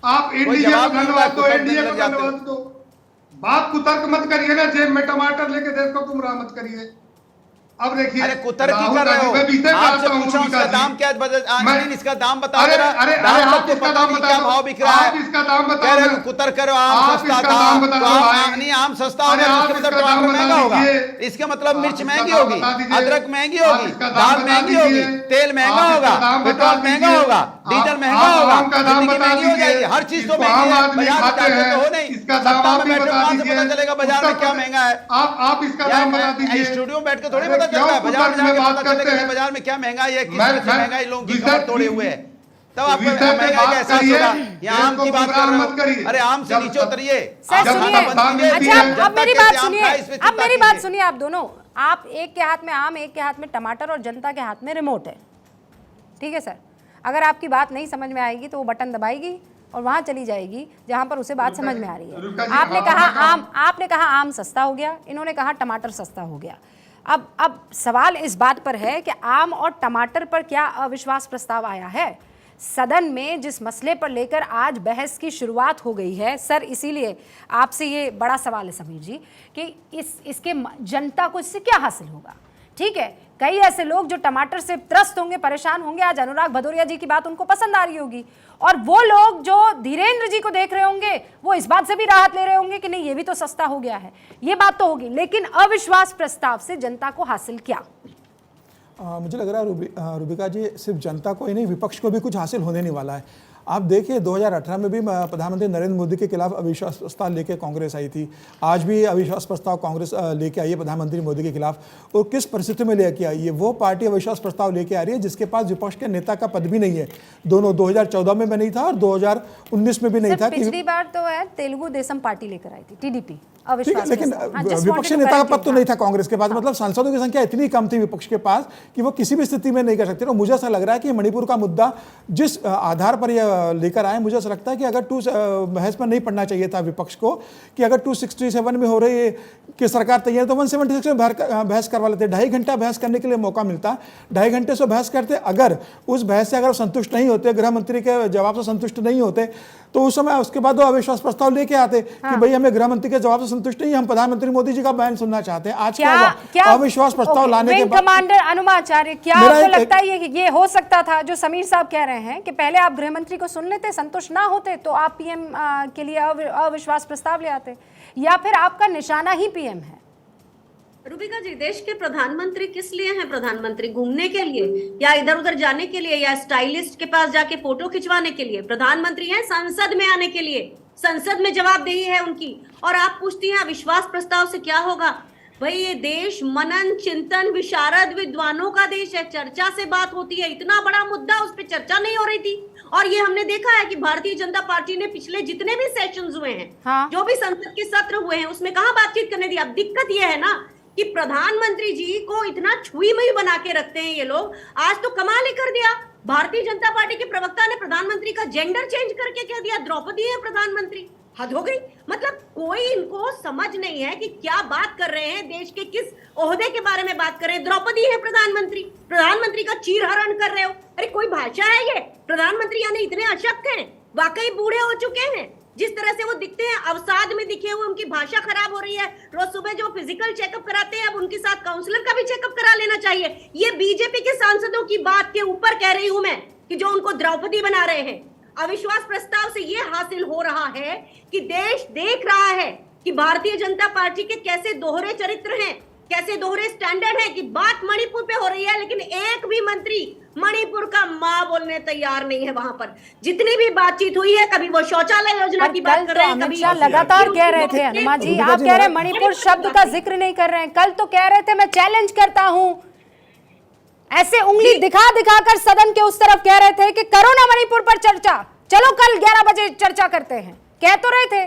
आप, एनडीए को धन्यवाद दो, एनडीए को धन्यवाद दो। बात कुतर्क मत करिए ना, जेब में टमाटर लेके देश को गुमराह मत करिए। अब देखिए, अरे कुतर्क की कर रहे हो, आपसे पूछा उसका दाम क्या है, इसका दाम बताओ जरा। आप इसका दाम बता क्या भाव बिक रहा है, आप इसका दाम बताओ। कह रहे हो कुतर्क करो, आम सस्ता था, नहीं आम सस्ता हो गया इसका मतलब टमाटर महंगा होगा, इसका मतलब मिर्च महंगी होगी, अदरक महंगी होगी, दाल महंगी होगी, तेल महंगा होगा, पेट्रोल महंगा होगा, डीजल महंगा होगा, जिंदगी महंगी हो जाएगी, हर चीज तो महंगी है। बाजार में तो हो नहीं, सत्ता में बैठे कहां से पता चलेगा बाजार में क्या महंगा है? आप इसका दाम बता दीजिए। स्टूडियो में बैठ के थोड़ी बाजार में पता चलेगा बाजार में क्या महंगाई है, किस तरह से महंगाई लोगों की कमर तोड़े हुए है, तब आपको महंगाई का एहसास होगा। यहाँ आम की बात कर रहे हो, अरे आम से नीचे उतरिए। सर सुनिए, अच्छा अब मेरी बात सुनिए, अब मेरी बात सुनिए आप दोनों। आप एक के हाथ में आम, एक के हाथ में टमाटर और जनता के हाथ में रिमोट है, ठीक है सर। अगर आपकी बात नहीं समझ में आएगी तो वो बटन दबाएगी और वहां चली जाएगी जहां पर उसे बात समझ में आ रही है। आपने कहा आम सस्ता हो गया, इन्होंने कहा टमाटर सस्ता हो गया। अब सवाल इस बात पर है कि आम और टमाटर पर क्या अविश्वास प्रस्ताव आया है सदन में, जिस मसले पर लेकर आज बहस की शुरुआत हो गई है। सर इसीलिए आपसे ये बड़ा सवाल है समीर जी कि इसके जनता को इससे क्या हासिल होगा। ठीक है, कई ऐसे लोग जो टमाटर से त्रस्त होंगे, परेशान होंगे, आज अनुराग भदौरिया जी की बात उनको पसंद आ रही होगी, और वो लोग जो धीरेन्द्र जी को देख रहे होंगे वो इस बात से भी राहत ले रहे होंगे कि नहीं ये भी तो सस्ता हो गया है। ये बात तो होगी, लेकिन अविश्वास प्रस्ताव से जनता को हासिल क्या? मुझे लग रहा है रूबिका जी, सिर्फ जनता को ही नहीं विपक्ष को भी कुछ हासिल होने नहीं वाला है। आप देखिए 2018 में भी प्रधानमंत्री नरेंद्र मोदी के खिलाफ अविश्वास प्रस्ताव लेके कांग्रेस आई थी, आज भी अविश्वास प्रस्ताव कांग्रेस लेके आई है प्रधानमंत्री मोदी के खिलाफ। और किस परिस्थिति में लेके आई है? वो पार्टी अविश्वास प्रस्ताव लेके आ रही है जिसके पास विपक्ष के नेता का पद भी नहीं है। दोनों 2014 में भी नहीं था और 2019 में भी नहीं था। पिछली बार तो है तेलुगु देशम पार्टी लेकर आई थी, टीडीपी। लेकिन विपक्ष नेता का पद तो नहीं था कांग्रेस के पास, मतलब सांसदों की संख्या इतनी कम थी विपक्ष के पास कि वो किसी भी स्थिति में नहीं कर सकते। तो मुझे ऐसा लग रहा है कि मणिपुर का मुद्दा जिस आधार पर यह लेकर आए, मुझे ऐसा लगता है कि अगर बहस में नहीं पड़ना चाहिए था विपक्ष को कि अगर 267 में हो रही है कि सरकार तैयार तो 176 में बहस करवा लेते। 2.5 घंटा बहस करने के लिए मौका मिलता, 2.5 घंटे से बहस करते। अगर उस बहस से अगर संतुष्ट नहीं होते, गृह मंत्री के जवाब से संतुष्ट नहीं होते, तो उस समय उसके बाद वो अविश्वास प्रस्ताव लेके आते कि भाई हमें गृह मंत्री के जवाब से संतुष्ट नहीं, हम प्रधानमंत्री मोदी जी का बयान सुनना चाहते हैं। आज क्या अविश्वास प्रस्ताव लाने के बाद कमांडर अनुमाचार्य, क्या आपको लगता है कि ये हो सकता था जो समीर साहब कह रहे हैं कि पहले आप गृह मंत्री को सुन लेते, संतुष्ट ना होते तो आप पीएम के लिए अविश्वास प्रस्ताव ले आते, या फिर आपका निशाना ही पीएम है? रूबिका जी, देश के प्रधानमंत्री किस लिए हैं? प्रधानमंत्री घूमने के लिए या इधर उधर जाने के लिए या स्टाइलिस्ट के पास जाके फोटो खिंचवाने के लिए? प्रधानमंत्री हैं संसद में आने के लिए, संसद में जवाबदेही है उनकी। और आप पूछती हैं अविश्वास प्रस्ताव से क्या होगा? भाई ये देश मनन चिंतन विशारद विद्वानों का देश है, चर्चा से बात होती है। इतना बड़ा मुद्दा, उस पर चर्चा नहीं हो रही थी। और ये हमने देखा है कि भारतीय जनता पार्टी ने पिछले जितने भी सेशंस हुए हैं, जो भी संसद के सत्र हुए हैं, उसमें कहाँ बातचीत करने दी। अब दिक्कत ये है ना कि प्रधानमंत्री जी को इतना छुई मुई बना के रखते हैं ये लोग। आज तो कमाल ही कर दिया, भारतीय जनता पार्टी के प्रवक्ता ने प्रधानमंत्री का जेंडर चेंज करके कह दिया द्रौपदी है प्रधानमंत्री। हद हो गई। मतलब कोई इनको समझ नहीं है कि क्या बात कर रहे हैं, देश के किस ओहदे के बारे में बात कर रहे हैं। द्रौपदी है प्रधानमंत्री, प्रधानमंत्री का चीरहरण कर रहे हो। अरे कोई भाषा है ये? प्रधानमंत्री यानी इतने अशक्त हैं, वाकई बूढ़े हो चुके हैं, जिस तरह से वो दिखते हैं, अवसाद में दिखे हुए, उनकी भाषा खराब हो रही है। रोज सुबह जो फिजिकल चेकअप कराते हैं, अब उनके साथ काउंसलर का भी चेकअप करा लेना चाहिए। ये बीजेपी के सांसदों की बात के ऊपर कह रही हूं मैं, कि जो उनको द्रौपदी बना रहे हैं। अविश्वास प्रस्ताव से ये हासिल हो रहा है कि देश देख रहा है कि भारतीय जनता पार्टी के कैसे दोहरे चरित्र हैं, कैसे दोहरे स्टैंडर्ड है। कि बात मणिपुर पे हो रही है, लेकिन एक भी मंत्री मणिपुर का मां बोलने तैयार नहीं है। वहां पर जितनी भी बातचीत हुई है, कभी वो शौचालय योजना की बात कर रहे हैं, कभी लगातार कह रहे थे अनुमा जी, आप कह रहे हैं मणिपुर शब्द का जिक्र नहीं कर रहे हैं। कल तो कह रहे थे मैं चैलेंज करता हूं, ऐसे उंगली दिखा दिखा कर सदन के उस तरफ कह रहे थे कि करो ना मणिपुर पर चर्चा, चलो कल 11 बजे चर्चा करते हैं, कह तो रहे थे।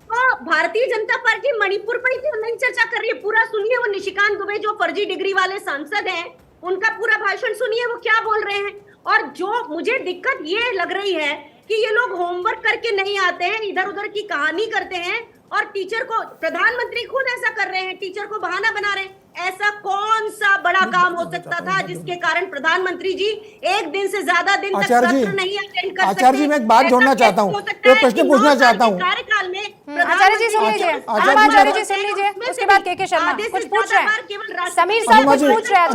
तो भारतीय जनता पार्टी मणिपुर पर क्यों नहीं चर्चा कर रही है? पूरा सुनिए, वो निशिकांत दुबे जो फर्जी डिग्री वाले सांसद हैं, उनका पूरा भाषण सुनिए, वो क्या बोल रहे हैं। और जो मुझे दिक्कत ये लग रही है कि ये लोग होमवर्क करके नहीं आते हैं, इधर उधर की कहानी करते हैं, और टीचर को, प्रधानमंत्री खुद ऐसा कर रहे हैं, टीचर को बहाना बना रहे हैं। ऐसा कौन सा बड़ा काम हो सकता था जिसके कारण प्रधानमंत्री जी एक दिन से ज्यादा दिन तक सत्र नहीं अटेंड कर सकते? आचार्य जी, मैं एक बात जोड़ना चाहता हूँ, एक प्रश्न पूछना चाहता हूँ। कार्यकाल में आचार्य जी सुन लीजिए, आचार्य जी सुन लीजिए, उसके बाद के शर्मा कुछ पूछ रहे हैं, समीर साहब कुछ पूछ रहे हैं।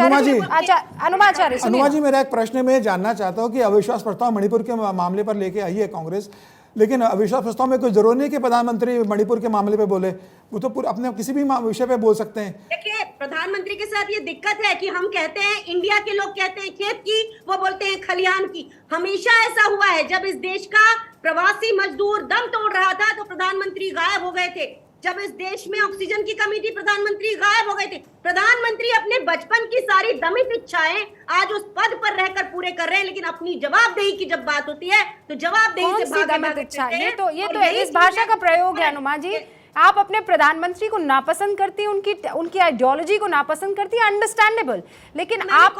अनुमा जी, मेरा एक प्रश्न मैं जानना चाहता हूँ कि अविश्वास प्रस्ताव मणिपुर के मामले पर लेके आई है कांग्रेस, लेकिन अविश्वास प्रस्ताव में कोई जरूरी नहीं कि प्रधानमंत्री मणिपुर के मामले पे बोले, वो तो पूरे अपने किसी भी विषय पे बोल सकते हैं। देखिए, प्रधानमंत्री के साथ ये दिक्कत है कि हम कहते हैं, इंडिया के लोग कहते हैं खेत की, वो बोलते हैं खलिहान की। हमेशा ऐसा हुआ है, जब इस देश का प्रवासी मजदूर दम तोड़ रहा था तो प्रधानमंत्री गायब हो गए थे। जब इस देश में ऑक्सीजन की कमी थी, प्रधानमंत्री गायब हो गए थे। प्रधानमंत्री अपने बचपन की सारी दमित इच्छाएं आज उस पद पर रहकर पूरे कर रहे हैं, लेकिन अपनी जवाबदेही की जब बात होती है तो जवाबदेही से भागे इच्छा। ये तो इस भाषा का प्रयोग है अनुमा जी। आप अपने प्रधानमंत्री को नापसंद करती है, उनकी आइडियोलॉजी को नापसंद करती है, अंडरस्टैंडेबल, लेकिन आप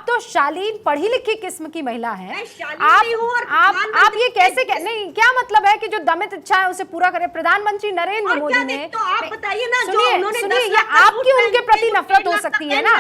तो शालीन पढ़ी लिखी किस्म की महिला है। आप ये कैसे नहीं, क्या मतलब है कि जो दमित इच्छा है उसे पूरा करें? प्रधानमंत्री नरेंद्र मोदी ने, सुनिए, आपकी उनके प्रति नफरत हो सकती है ना,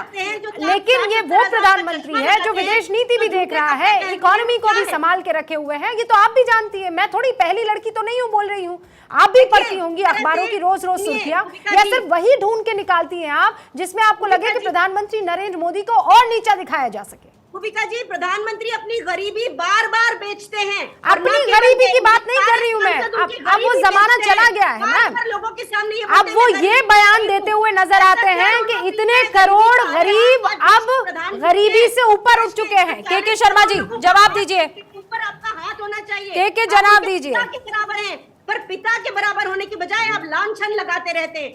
लेकिन ये वो प्रधानमंत्री है जो विदेश नीति भी देख रहा है, इकोनॉमी को भी संभाल के रखे हुए हैं। ये तो आप भी जानती है, मैं थोड़ी पहली लड़की तो नहीं हूँ बोल रही हूँ। आप भी पढ़ती होंगी अखबारों की रोज रोज सुर्खियां, या सिर्फ वही ढूंढ के निकालती हैं आप जिसमें आपको लगे कि प्रधानमंत्री नरेंद्र मोदी को और नीचा दिखाया जा सके? भूमिका जी, प्रधानमंत्री अपनी गरीबी बार बार बेचते हैं। अपनी गरीबी की बात नहीं कर रही हूँ मैं, अब वो जमाना चला गया है मैम। लोगों के सामने अब वो ये बयान देते हुए नजर आते हैं कि इतने करोड़ गरीब अब गरीबी से ऊपर उठ चुके हैं। के शर्मा जी जवाब दीजिए, ऊपर आपका हाथ होना चाहिए, के जवाब दीजिए। बराबर है, पर पिता के बराबर होने की बजाय आप लांछन लगाते रहते हैं।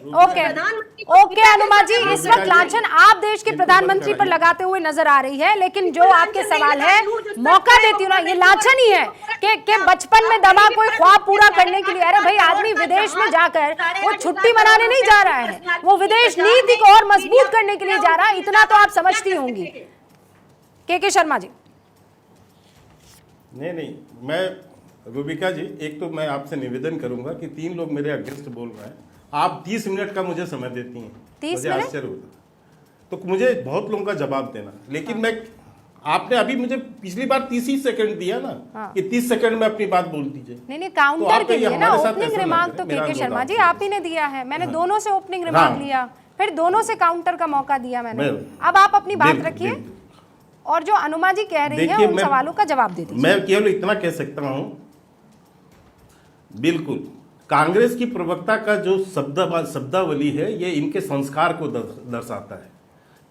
ओके अनुमा जी, इस वक्त लांछन आप देश के प्रधानमंत्री पर लगाते हुए नजर आ रही है, लेकिन जो आपके सवाल है, मौका देती हूँ ना, ये लांछन ही है कि बचपन में दबा कोई ख्वाब पूरा करने के लिए। अरे भाई, आदमी विदेश में जाकर वो छुट्टी मनाने नहीं जा रहा है, वो विदेश नीति को और मजबूत करने के लिए जा रहा है, इतना तो आप समझती होंगी। के शर्मा जी। नहीं, मैं रूबिका जी, एक तो मैं आपसे निवेदन करूंगा कि 3 लोग मेरे अगेंस्ट बोल रहे हैं, आप 30 मिनट का मुझे समय देती हैं, मुझे आश्चर्य होता, तो मुझे बहुत लोगों का जवाब देना। लेकिन मैं, आपने अभी मुझे पिछली बार 30 ही सेकंड दिया ना, कि 30 सेकंड में अपनी बात बोल दीजिए। नहीं, काउंटर के लिए ना ओपनिंग रिमार्क तो के शर्मा जी आप ही ने दिया है, मैंने दोनों से ओपनिंग रिमार्क लिया, फिर दोनों से काउंटर का मौका दिया मैंने। अब आप अपनी बात रखिए और जो अनुमा जी कह रही है उन सवालों का जवाब दे दीजिए। मैं केवल इतना कह सकता हूं, बिल्कुल कांग्रेस की प्रवक्ता का जो शब्दावली है, ये इनके संस्कार को दर्शाता है।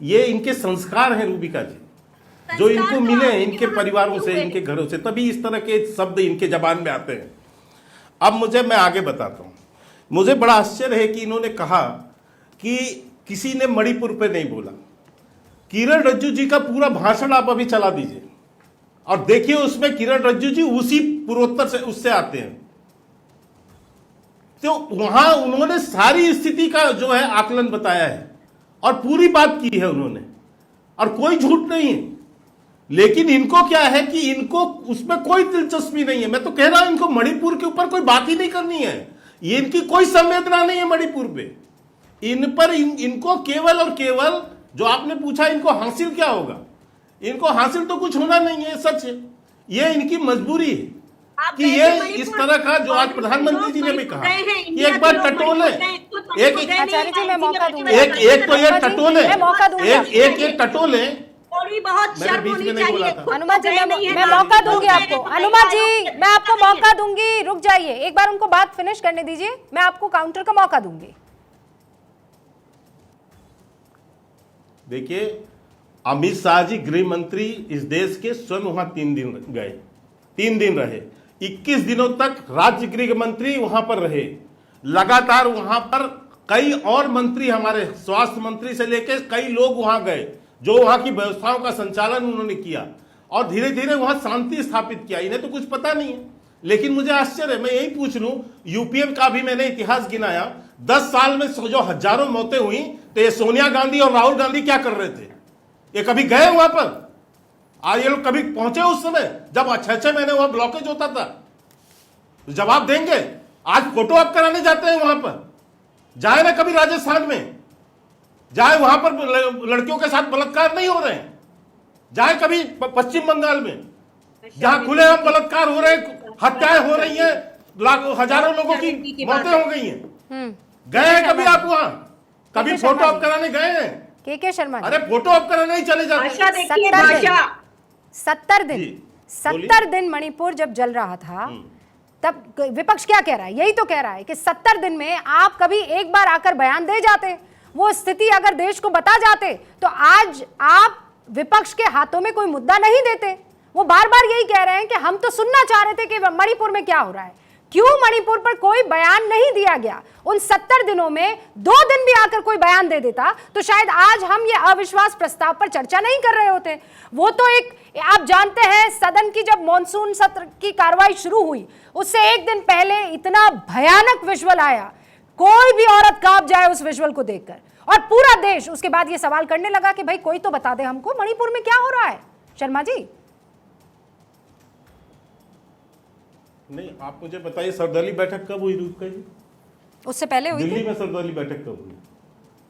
ये इनके संस्कार हैं रूबिका जी, जो इनको मिले हैं इनके परिवारों से, इनके घरों से, तभी इस तरह के शब्द इनके जबान में आते हैं। अब मैं आगे बताता हूं। मुझे बड़ा आश्चर्य है कि इन्होंने कहा कि किसी ने मणिपुर पे नहीं बोला। किरण रिजिजू जी का पूरा भाषण आप अभी चला दीजिए और देखिए, उसमें किरण रिजिजू जी उसी पूर्वोत्तर से उससे आते हैं, तो वहां उन्होंने सारी स्थिति का जो है आकलन बताया है और पूरी बात की है उन्होंने, और कोई झूठ नहीं है। लेकिन इनको क्या है कि इनको उसमें कोई दिलचस्पी नहीं है। मैं तो कह रहा हूं, इनको मणिपुर के ऊपर कोई बात ही नहीं करनी है, ये इनकी कोई संवेदना नहीं है मणिपुर पे। इनको केवल और केवल, जो आपने पूछा इनको हासिल क्या होगा, इनको हासिल तो कुछ होना नहीं है, सच है, ये इनकी मजबूरी है। आप कि गए ये थे मणिपुर? इस तरह का जो आज प्रधानमंत्री जी ने भी कहा कि एक बार टटोले, आचार्य जी मैं मौका दूंगी, एक तो ये टटोले, मैं मौका दूंगी एक टटोले। थोड़ी बहुत मैंने शर्म बीच होनी में नहीं बोला चाहिए। था। खुद अनुमा तो जी गए नहीं है मैं ना। मौका दूंगी खुद आपको। गए नहीं, अनुमा जी बताइए। मैं आपको मौका दूंगी, रुक जाइए एक बार, उनको बात फिनिश करने दीजिए, मैं आपको काउंटर का मौका दूंगी। देखिए, अमित शाह जी गृह मंत्री इस देश के स्वयं वहां 3 दिन गए, 3 दिन रहे, 21 दिनों तक राज्य गृह मंत्री वहां पर रहे। लगातार वहां पर कई और मंत्री, हमारे स्वास्थ्य मंत्री से लेकर कई लोग वहां गए, जो वहां की व्यवस्थाओं का संचालन उन्होंने किया और धीरे धीरे वहां शांति स्थापित किया। इन्हें तो कुछ पता नहीं है, लेकिन मुझे आश्चर्य है, मैं यही पूछ लूं, यूपीए का भी मैंने इतिहास गिनाया, 10 साल में जो हजारों मौतें हुई, तो ये सोनिया गांधी और राहुल गांधी क्या कर रहे थे? ये कभी गए वहां पर? आज ये लोग कभी पहुंचे उस समय जब 6-6 महीने वहां ब्लॉकेज होता था? जवाब देंगे। आज फोटो ऑप कराने जाते हैं वहां पर, जाए ना कभी राजस्थान में, जाए वहां पर लड़कियों के साथ बलात्कार नहीं हो रहे हैं, जाए कभी पश्चिम बंगाल में जहां खुलेआम बलात्कार हो रहे हैं, हत्याएं हो रही हैं, लाखों हजारों लोगों की मौतें हो गई हैं। गए हैं कभी आप वहां? कभी फोटो ऑप कराने गए हैं? के शर्मा जी, अरे फोटो ऑप कराने ही चले जाते भाषा देखिए, 70 दिन, भाषा 70 दिन, जी, 70 दिन मणिपुर जब जल रहा था, तब विपक्ष क्या कह रहा है? यही तो कह रहा है कि 70 दिन में आप कभी एक बार आकर बयान दे जाते, वो स्थिति अगर देश को बता जाते, तो आज आप विपक्ष के हाथों में कोई मुद्दा नहीं देते। वो बार बार यही कह रहे हैं कि हम तो सुनना चाह रहे थे कि मणिपुर में क्या हो रहा है, क्यों मणिपुर पर कोई बयान नहीं दिया गया? उन 70 दिनों में 2 दिन भी आकर कोई बयान दे देता तो शायद आज हम ये अविश्वास प्रस्ताव पर चर्चा नहीं कर रहे होते। वो तो एक, आप जानते हैं, सदन की जब मॉनसून सत्र की कार्रवाई शुरू हुई, उससे एक दिन पहले इतना भयानक विजुअल आया, कोई भी औरत कांप जाए उस विजुअल को देखकर, और पूरा देश उसके बाद ये सवाल करने लगा कि भाई कोई तो बता दे हमको मणिपुर में क्या हो रहा है। शर्मा जी, नहीं, आप मुझे बताइए सर्वदलीय बैठक कब हुई रुपका जी? उससे पहले हुई दिल्ली थी? में सर्वदलीय बैठक कब हुई?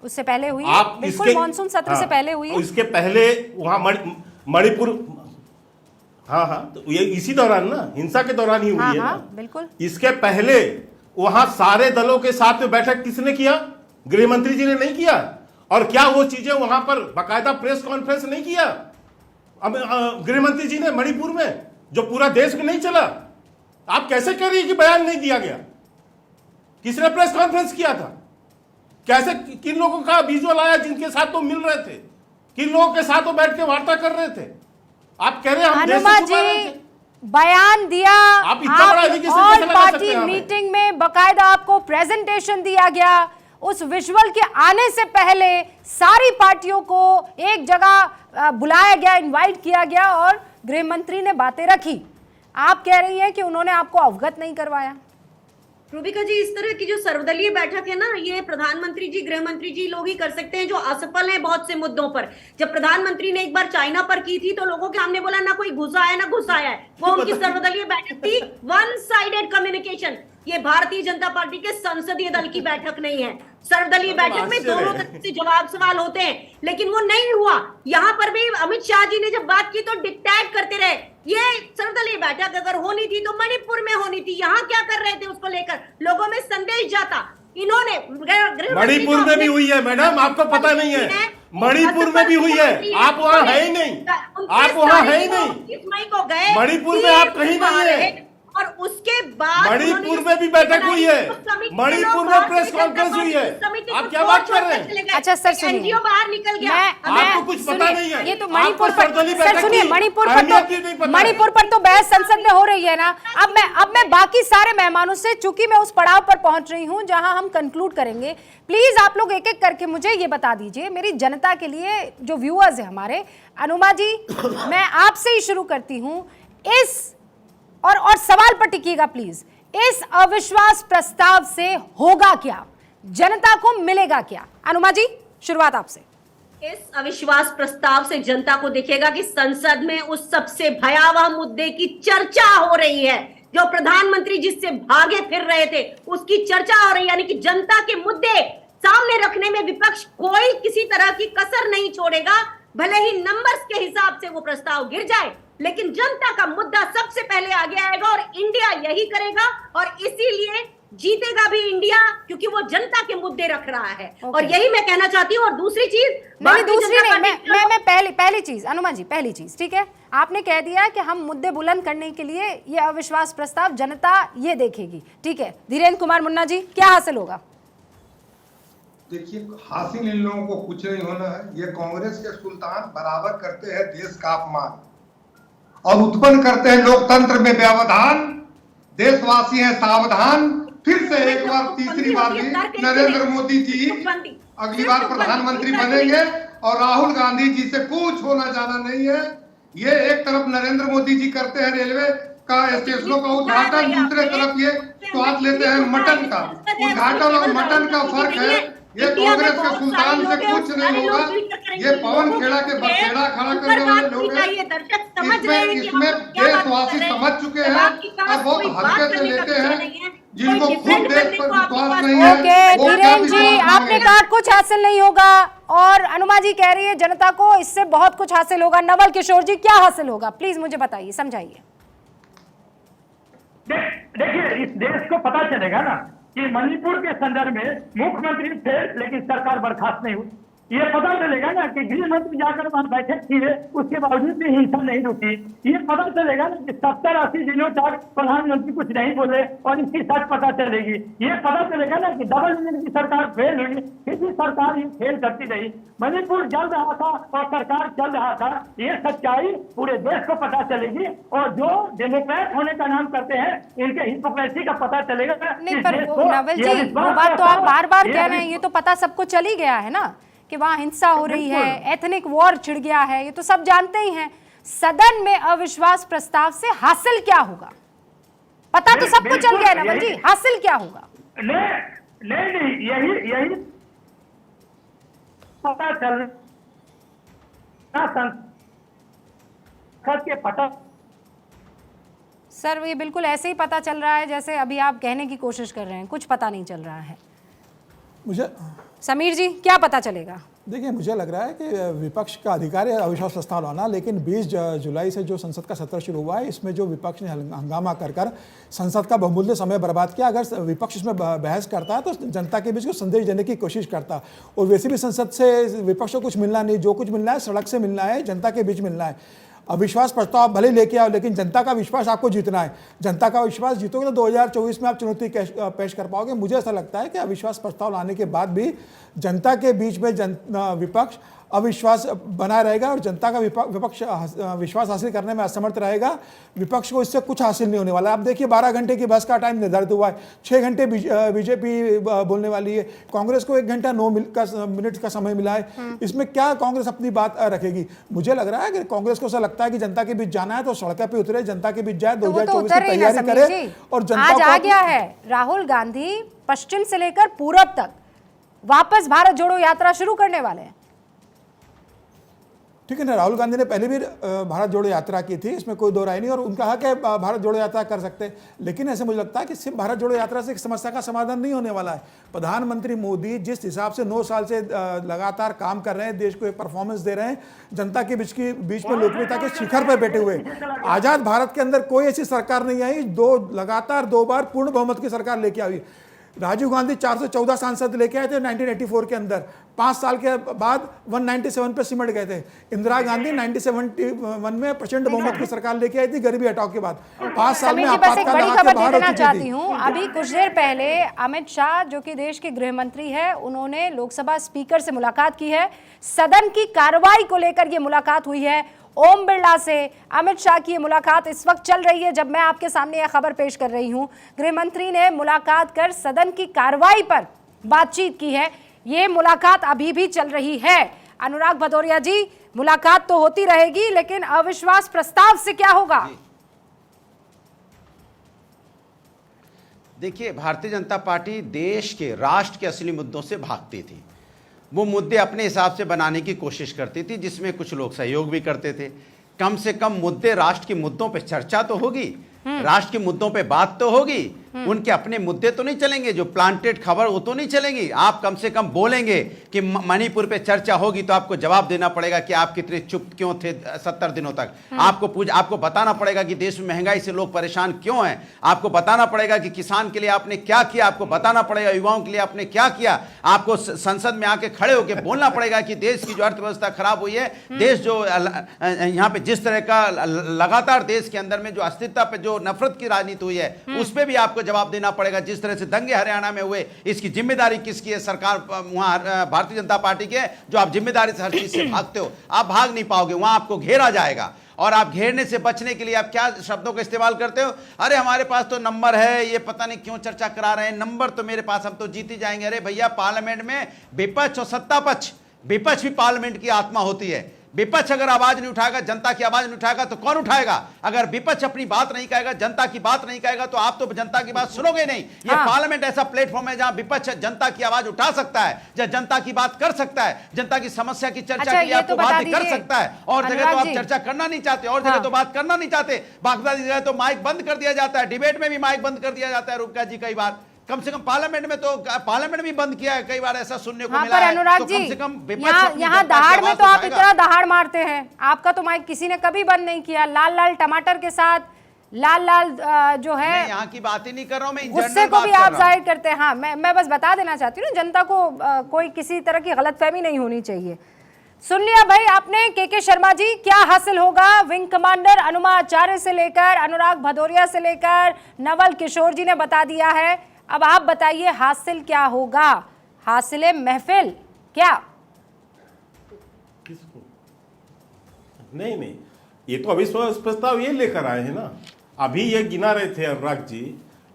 उससे पहले हुई, आप बिल्कुल इसके मॉनसून सत्र से पहले हुई। इसके पहले वहां मणिपुर, हाँ, तो ये इसी दौरान ना, हिंसा के दौरान ही हुई है ना? बिल्कुल। इसके पहले वहां सारे दलों के साथ में बैठक किसने किया? गृह मंत्री जी ने नहीं किया। और क्या वो चीजें वहां पर बाकायदा प्रेस कॉन्फ्रेंस नहीं किया गृह मंत्री जी ने मणिपुर में, जो पूरा देश में नहीं चला? आप कैसे कह रही है कि बयान नहीं दिया गया? किसने प्रेस कॉन्फ्रेंस किया था? कैसे, किन लोगों का विजुअल आया जिनके साथ वो मिल रहे थे? किन लोगों के साथ वो बैठ के वार्ता कर रहे थे? आप कह रहे हैं हम देश से छुपा रहे थे? बयान दिया, आप इतना बड़ा एलिगेशन कैसे ऑल लगा पार्टी सकते हैं हमें? मीटिंग में बकायदा आपको प्रेजेंटेशन दिया गया, उस विजुअल के आने से पहले सारी पार्टियों को एक जगह बुलाया गया, इनवाइट किया गया और गृह मंत्री ने बातें रखी। आप कह रही हैं कि उन्होंने आपको अवगत नहीं करवाया। रूबिका जी, इस तरह की जो सर्वदलीय बैठक है ना, ये प्रधानमंत्री जी, गृह मंत्री जी लोग ही कर सकते हैं, जो असफल हैं बहुत से मुद्दों पर। जब प्रधानमंत्री ने एक बार चाइना पर की थी तो लोगों के सामने बोला ना कोई घुसा है ना घुसा है, वो उनकी सर्वदलीय बैठक थी, वन साइडेड कम्युनिकेशन। ये भारतीय जनता पार्टी के संसदीय दल की बैठक नहीं है। सर्वदलीय बैठक में दोनों तरफ से जवाब सवाल होते हैं, लेकिन वो नहीं हुआ। यहाँ पर भी अमित शाह जी ने जब बात की तो डिक्टेट करते रहे। ये सर्वदलीय बैठक अगर होनी थी तो मणिपुर में होनी थी, यहाँ क्या कर रहे थे उसको लेकर लोगों में संदेश जाता। इन्होंने मणिपुर में भी हुई है मैडम, आपको पता नहीं है? मणिपुर में भी हुई है, आप वहाँ है ही नहीं, आप वहाँ है ही नहीं। 30 मई को गए, मणिपुर में आप कहीं नहीं है। और उसके बाद मणिपुर में भी बैठक हुई है, मणिपुर में प्रेस कॉन्फ्रेंस हुई है, आप क्या बात कर रहे हैं? अच्छा सर सुनिए, एनजीओ बाहर निकल गया, आपको कुछ पता नहीं है। ये तो मणिपुर पर, सर सुनिए, मणिपुर पर तो बहस संसद में हो रही है ना। अब मैं बाकी सारे मेहमानों से, चूंकि मैं उस पड़ाव पर पहुंच रही हूं जहां हम कंक्लूड करेंगे, प्लीज आप लोग एक एक करके मुझे ये बता दीजिए, मेरी जनता के लिए, जो व्यूअर्स है हमारे। अनुमा जी, मैं आपसे ही शुरू करती हूं, इस और सवाल पर टिकिएगा प्लीज, इस अविश्वास प्रस्ताव से होगा क्या? जनता को मिलेगा क्या? अनुमा जी, शुरुआत आपसे। इस अविश्वास प्रस्ताव से जनता को दिखेगा कि संसद में उस सबसे भयावह मुद्दे की चर्चा हो रही है, जो प्रधानमंत्री जिससे भागे फिर रहे थे उसकी चर्चा हो रही है। यानी कि जनता के मुद्दे सामने रखने में विपक्ष कोई किसी तरह की कसर नहीं छोड़ेगा, भले ही नंबर्स के हिसाब से वो प्रस्ताव गिर जाए, लेकिन जनता का मुद्दा सबसे पहले आगे आएगा और इंडिया यही करेगा और इसीलिए जीतेगा भी इंडिया, क्योंकि वो जनता के मुद्दे रख रहा है। और यही मैं कहना चाहती हूँ। और दूसरी चीज, नहीं दूसरी नहीं, मैं पहली चीज, अनुमान जी पहली चीज, ठीक है, आपने कह दिया कि हम मुद्दे बुलंद करने के लिए ये अविश्वास प्रस्ताव जनता ये देखेगी, ठीक है। धीरेन्द्र कुमार मुन्ना जी, क्या हासिल होगा? देखिए, हासिल इन लोगों को कुछ नहीं होना है। ये कांग्रेस के सुल्तान बराबर करते हैं देश का अपमान और उत्पन्न करते हैं लोकतंत्र में व्यवधान। देशवासी हैं सावधान। फिर से एक बार, तीसरी बार भी नरेंद्र मोदी जी अगली बार प्रधानमंत्री बनेंगे और राहुल गांधी जी से कुछ होना जाना नहीं है। ये एक तरफ नरेंद्र मोदी जी करते हैं रेलवे का स्टेशनों का उद्घाटन, दूसरे तरफ ये स्वाद लेते हैं मटन का। उद्घाटन और मटन का फर्क है। ये कांग्रेस के सुल्तान से कुछ नहीं होगा। ये पवन खेड़ा के बखेड़ा खड़ा करने वाले लोग हैं। इसमें देशवासी समझ चुके हैं और बहुत हल्के से लेते हैं। जिनको खुद देश पर विश्वास नहीं है। ओके धीरेन्द्र जी, आपने कहा कुछ हासिल नहीं होगा और अनुमा जी कह रही है जनता को इससे बहुत कुछ हासिल होगा। नवल किशोर जी, क्या हासिल होगा, प्लीज मुझे बताइए, समझाइए। देखिए, इस देश को पता चलेगा ना कि मणिपुर के संदर्भ में मुख्यमंत्री थे लेकिन सरकार बर्खास्त नहीं हुई। ये पता चलेगा ना कि गृह मंत्री जाकर वहां बैठक की है, उसके बावजूद भी हिंसा नहीं रुकी। ये पता चलेगा ना कि 70-80 दिनों तक प्रधानमंत्री कुछ नहीं बोले और इसकी सच पता चलेगी। ये पता चलेगा ना कि डबल इंजन की सरकार फेल हुई, फिर भी सरकार ये फेल करती रही। मणिपुर जल रहा था और सरकार चल रहा था। ये सच्चाई पूरे देश को पता चलेगी और जो डेमोक्रेट होने का नाम करते हैं इनके हिपोक्रेसी का पता चलेगा। नहीं पर नवल जी, वो बात तो आप बार बार कह रहे हैं, ये तो पता सबको चल ही गया है ना कि वहां हिंसा हो रही है, एथनिक वॉर छिड़ गया है, ये तो सब जानते ही हैं। सदन में अविश्वास प्रस्ताव से हासिल क्या होगा, पता तो सबको चल गया नवल जी, हासिल क्या होगा? नहीं, यही पता चल के पता। सर, ये बिल्कुल ऐसे ही पता चल रहा है जैसे अभी आप कहने की कोशिश कर रहे हैं, कुछ पता नहीं चल रहा है। मुझे समीर जी, क्या पता चलेगा? देखिए, मुझे लग रहा है कि विपक्ष का अधिकार है अविश्वास प्रस्ताव लाना, लेकिन 20 जुलाई से जो संसद का सत्र शुरू हुआ है, इसमें जो विपक्ष ने हंगामा कर संसद का बहुमूल्य समय बर्बाद किया। अगर विपक्ष इसमें बहस करता है तो जनता के बीच को संदेश देने की कोशिश करता, और वैसे भी संसद से विपक्ष को कुछ मिलना नहीं, जो कुछ मिलना है सड़क से मिलना है, जनता के बीच मिलना है। अविश्वास प्रस्ताव भले लेके आओ, लेकिन जनता का विश्वास आपको जीतना है। जनता का विश्वास जीतोगे तो 2024 में आप चुनौती पेश कर पाओगे। मुझे ऐसा लगता है कि अविश्वास प्रस्ताव लाने के बाद भी जनता के बीच में विपक्ष अविश्वास बना रहेगा और जनता का विपक्ष विश्वास हासिल करने में असमर्थ रहेगा। विपक्ष को इससे कुछ हासिल नहीं होने वाला। आप देखिए, 12 घंटे की बहस का टाइम निर्धारित हुआ है, 6 घंटे बीजेपी बोलने वाली है, कांग्रेस को 1 घंटा 9 मिनट का समय मिला है। इसमें क्या कांग्रेस अपनी बात रखेगी? मुझे लग रहा है कि कांग्रेस को ऐसा लगता है कि जनता के बीच जाना है तो सड़क पे उतरे, जनता के बीच जाए, 2024 की तैयारी करे। और जनता आज आ गया है राहुल गांधी पश्चिम से लेकर पूरब तक वापस भारत जोड़ो यात्रा शुरू करने वाले हैं। ठीक है ना, राहुल गांधी ने पहले भी भारत जोड़ो यात्रा की थी, इसमें कोई दो राय नहीं, और उनका हक है भारत जोड़ो यात्रा कर सकते हैं। लेकिन ऐसे मुझे लगता है कि सिर्फ भारत जोड़ो यात्रा से एक समस्या का समाधान नहीं होने वाला है। प्रधानमंत्री मोदी जिस हिसाब से 9 साल से लगातार काम कर रहे हैं, देश को एक परफॉर्मेंस दे रहे हैं, जनता के बीच में लोकप्रियता के शिखर पर बैठे हुए। आजाद भारत के अंदर कोई ऐसी सरकार नहीं आई लगातार 2 बार पूर्ण बहुमत की सरकार लेके आई। राजीव गांधी 414 सांसद लेके आए थे 1984 के अंदर, 5 साल के बाद 197 पे सिमट गए थे। इंदिरा गांधी 1971 में प्रचंड बहुमत की सरकार लेके आई थी गरीबी हटाओ के बाद। 5 साल में बस एक बड़ी खबर दे देना चाहती हूँ। अभी कुछ देर पहले अमित शाह, जो कि देश के गृह मंत्री है, उन्होंने लोकसभा स्पीकर से मुलाकात की है। सदन की कार्रवाई को लेकर ये मुलाकात हुई है। ओम बिरला से अमित शाह की मुलाकात इस वक्त चल रही है जब मैं आपके सामने यह खबर पेश कर रही हूं। गृह मंत्री ने मुलाकात कर सदन की कार्रवाई पर बातचीत की है। यह मुलाकात अभी भी चल रही है। अनुराग भदौरिया जी, मुलाकात तो होती रहेगी, लेकिन अविश्वास प्रस्ताव से क्या होगा? देखिए, भारतीय जनता पार्टी देश के, राष्ट्र के असली मुद्दों से भागती थी। वो मुद्दे अपने हिसाब से बनाने की कोशिश करती थी, जिसमें कुछ लोग सहयोग भी करते थे। कम से कम मुद्दे, राष्ट्र के मुद्दों पे चर्चा तो होगी, राष्ट्र के मुद्दों पे बात तो होगी, उनके अपने मुद्दे तो नहीं चलेंगे, जो प्लांटेड खबर वो तो नहीं चलेंगी। आप कम से कम बोलेंगे कि मणिपुर पे चर्चा होगी तो आपको जवाब देना पड़ेगा कि आप कितने चुप क्यों थे 70 दिनों तक। आपको बताना पड़ेगा कि देश में महंगाई से लोग परेशान क्यों हैं। आपको बताना पड़ेगा कि किसान के लिए आपने क्या किया। आपको बताना पड़ेगा युवाओं के लिए आपने क्या किया। आपको संसद में आके खड़े होकर बोलना पड़ेगा कि देश की जो अर्थव्यवस्था खराब हुई है, देश जो यहाँ पे जिस तरह का लगातार देश के अंदर में जो अस्थिरता पे जो नफरत की राजनीति हुई है उस पर भी आपको जवाब देना पड़ेगा। जिस तरह से दंगे हरियाणा में हुए, इसकी जिम्मेदारी किसकी है? सरकार वहां भारतीय जनता पार्टी के, जो आप जिम्मेदारी से हर चीज से भागते हो। आप भाग नहीं पाओगे, वहां आपको घेरा जाएगा। और आप घेरने से बचने के लिए आप क्या शब्दों का इस्तेमाल करते हो? अरे हमारे पास तो नंबर है, ये पता नहीं क्यों चर्चा करा रहे हैं, नंबर तो मेरे पास, हम तो जीत ही जाएंगे। अरे भैया, पार्लियामेंट में विपक्ष और सत्ता पक्ष, विपक्ष भी पार्लियामेंट की आत्मा होती है। विपक्ष अगर आवाज नहीं उठाएगा, जनता की आवाज नहीं उठाएगा तो कौन उठाएगा? अगर विपक्ष अपनी बात नहीं कहेगा, जनता की बात नहीं कहेगा तो आप तो जनता की बात सुनोगे नहीं। ये पार्लियामेंट ऐसा प्लेटफॉर्म है जहां विपक्ष जनता की आवाज उठा सकता है, जहां जनता की बात कर सकता है, जनता की समस्या की चर्चा की आपको बात कर सकता है। और जगह तो आप चर्चा करना नहीं चाहते, और जगह तो बात करना नहीं चाहते। बाकी जगह तो माइक बंद कर दिया जाता है, डिबेट में भी माइक बंद कर दिया जाता है। रुपका जी कई बार, कम से कम पार्लियामेंट में तो, पार्लियामेंट भी बंद किया है कई बार, ऐसा सुनने को मिला है। अनुराग तो जी, कम से कम यहाँ दहाड़ में तो आप इतना दहाड़ मारते हैं, आपका तो माइक किसी ने कभी बंद नहीं किया। लाल लाल टमाटर के साथ लाल जो है, यहाँ की बात ही नहीं कर रहा हूँ मैं, गुस्से को भी आप जाहिर करते हैं। हाँ, मैं बस बता देना चाहती हूँ जनता को, कोई किसी तरह की गलतफहमी नहीं होनी चाहिए। सुन लिया भाई आपने के शर्मा जी, क्या हासिल होगा? विंग कमांडर अनुमा आचार्य से लेकर अनुराग भदौरिया से लेकर नवल किशोर जी ने बता दिया है। अब आप बताइए हासिल क्या होगा? हासिले महफिल क्या? किसको? नहीं, ये तो अविश्वास प्रस्ताव ये लेकर आए हैं ना। अभी ये गिना रहे थे अनुराग जी,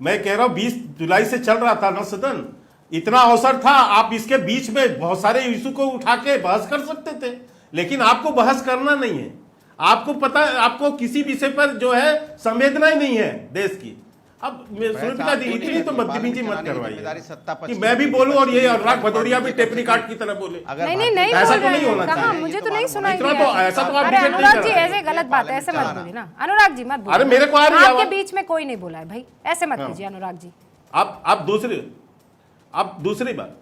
मैं कह रहा हूं 20 जुलाई से चल रहा था ना सदन, इतना अवसर था, आप इसके बीच में बहुत सारे इशू को उठा के बहस कर सकते थे, लेकिन आपको बहस करना नहीं है। आपको पता है, आपको किसी विषय पर जो है संवेदना ही नहीं है देश की। अब सुनीता जी इतनी तो बदतमीजी मत करवाइए कि मैं भी बोलूं और ये अनुराग भदौरिया भी टेपनी काट की तरह बोले। नहीं, ऐसा तो नहीं होना चाहिए। मुझे तो नहीं सुनाई इतना तो ऐसा तो आप अनुराग जी, ऐसे गलत बात है, ऐसे मत बोलिए ना अनुराग जी, मत बोलिए। अरे मेरे को आ रही है आपके बीच में कोई नहीं बोला है भाई, ऐसे मत कीजिए अनुराग जी। अब दूसरी बात,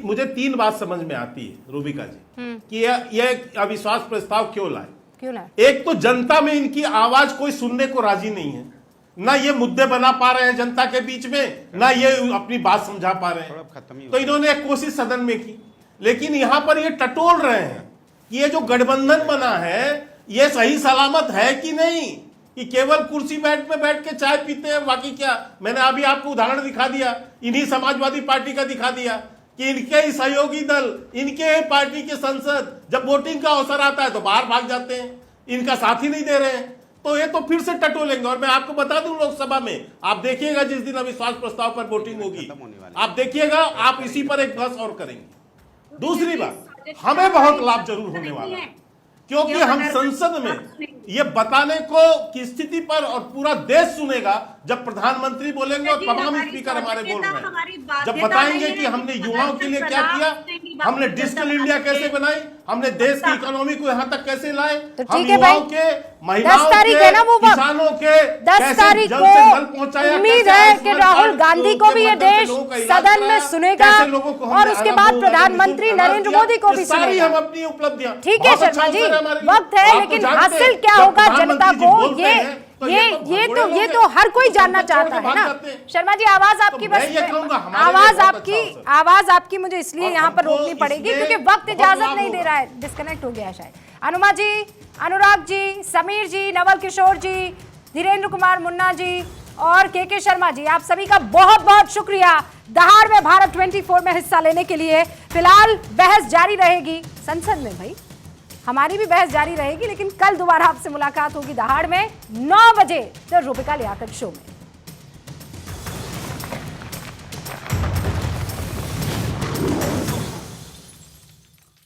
मुझे तीन बात समझ में आती है रूबिका जी कि यह अविश्वास प्रस्ताव क्यों लाए। एक तो जनता में इनकी आवाज कोई सुनने को राजी नहीं है, ना ये मुद्दे बना पा रहे हैं जनता के बीच में, ना ये अपनी बात समझा पा रहे हैं। तो इन्होंने एक कोशिश सदन में की, लेकिन यहां पर ये टटोल रहे हैं कि ये जो गठबंधन बना है ये सही सलामत है कि नहीं, कि केवल कुर्सी बैठ के चाय पीते हैं, बाकी क्या। मैंने अभी आपको उदाहरण दिखा दिया, इन्हीं समाजवादी पार्टी का दिखा दिया कि इनके ही सहयोगी दल, इनके पार्टी के सांसद जब वोटिंग का अवसर आता है तो बाहर भाग जाते हैं, इनका साथ ही नहीं दे रहे हैं। तो ये तो फिर से टटोलेंगे। और मैं आपको बता दूं, लोकसभा में आप देखिएगा जिस दिन अविश्वास प्रस्ताव पर वोटिंग होगी, आप देखिएगा, आप इसी पर एक बहस और करेंगे। दूसरी बात, हमें बहुत लाभ जरूर होने वाला है, क्योंकि हम संसद में ये बताने को की स्थिति पर, और पूरा देश सुनेगा जब प्रधानमंत्री बोलेंगे और तमाम स्पीकर हमारे बोल रहे हैं, जब बताएंगे कि हमने युवाओं के लिए क्या किया, हमने डिजिटल इंडिया कैसे बनाई, हमने देश की इकोनॉमी को यहाँ तक कैसे लाए, हम युवाओं के, महिलाओं के, किसानों के 10 तारीख को उम्मीद है कि राहुल गांधी को भी ये देश सदन में सुनेगा और उसके बाद प्रधानमंत्री नरेंद्र मोदी को भी सुनेगा। हम अपनी उपलब्धियां, ठीक है शर्मा जी, वक्त है, लेकिन हासिल क्या होगा जनता को, ये तो हर कोई जानना चाहता है ना। शर्मा जी, आवाज आपकी, बस आवाज आपकी मुझे इसलिए यहाँ पर रोकनी पड़ेगी क्योंकि वक्त इजाजत नहीं दे रहा है, डिस्कनेक्ट हो गया है शायद। अनुमा जी, अनुराग जी, समीर जी, नवल किशोर जी, धीरेन्द्र कुमार मुन्ना जी और के शर्मा जी, आप सभी का बहुत बहुत शुक्रिया दहाड़ में भारत 24 में हिस्सा लेने के लिए। फिलहाल बहस जारी रहेगी संसद में, भाई हमारी भी बहस जारी रहेगी, लेकिन कल दोबारा आपसे मुलाकात होगी दहाड़ में 9 बजे द रूबिका लियाकत शो में।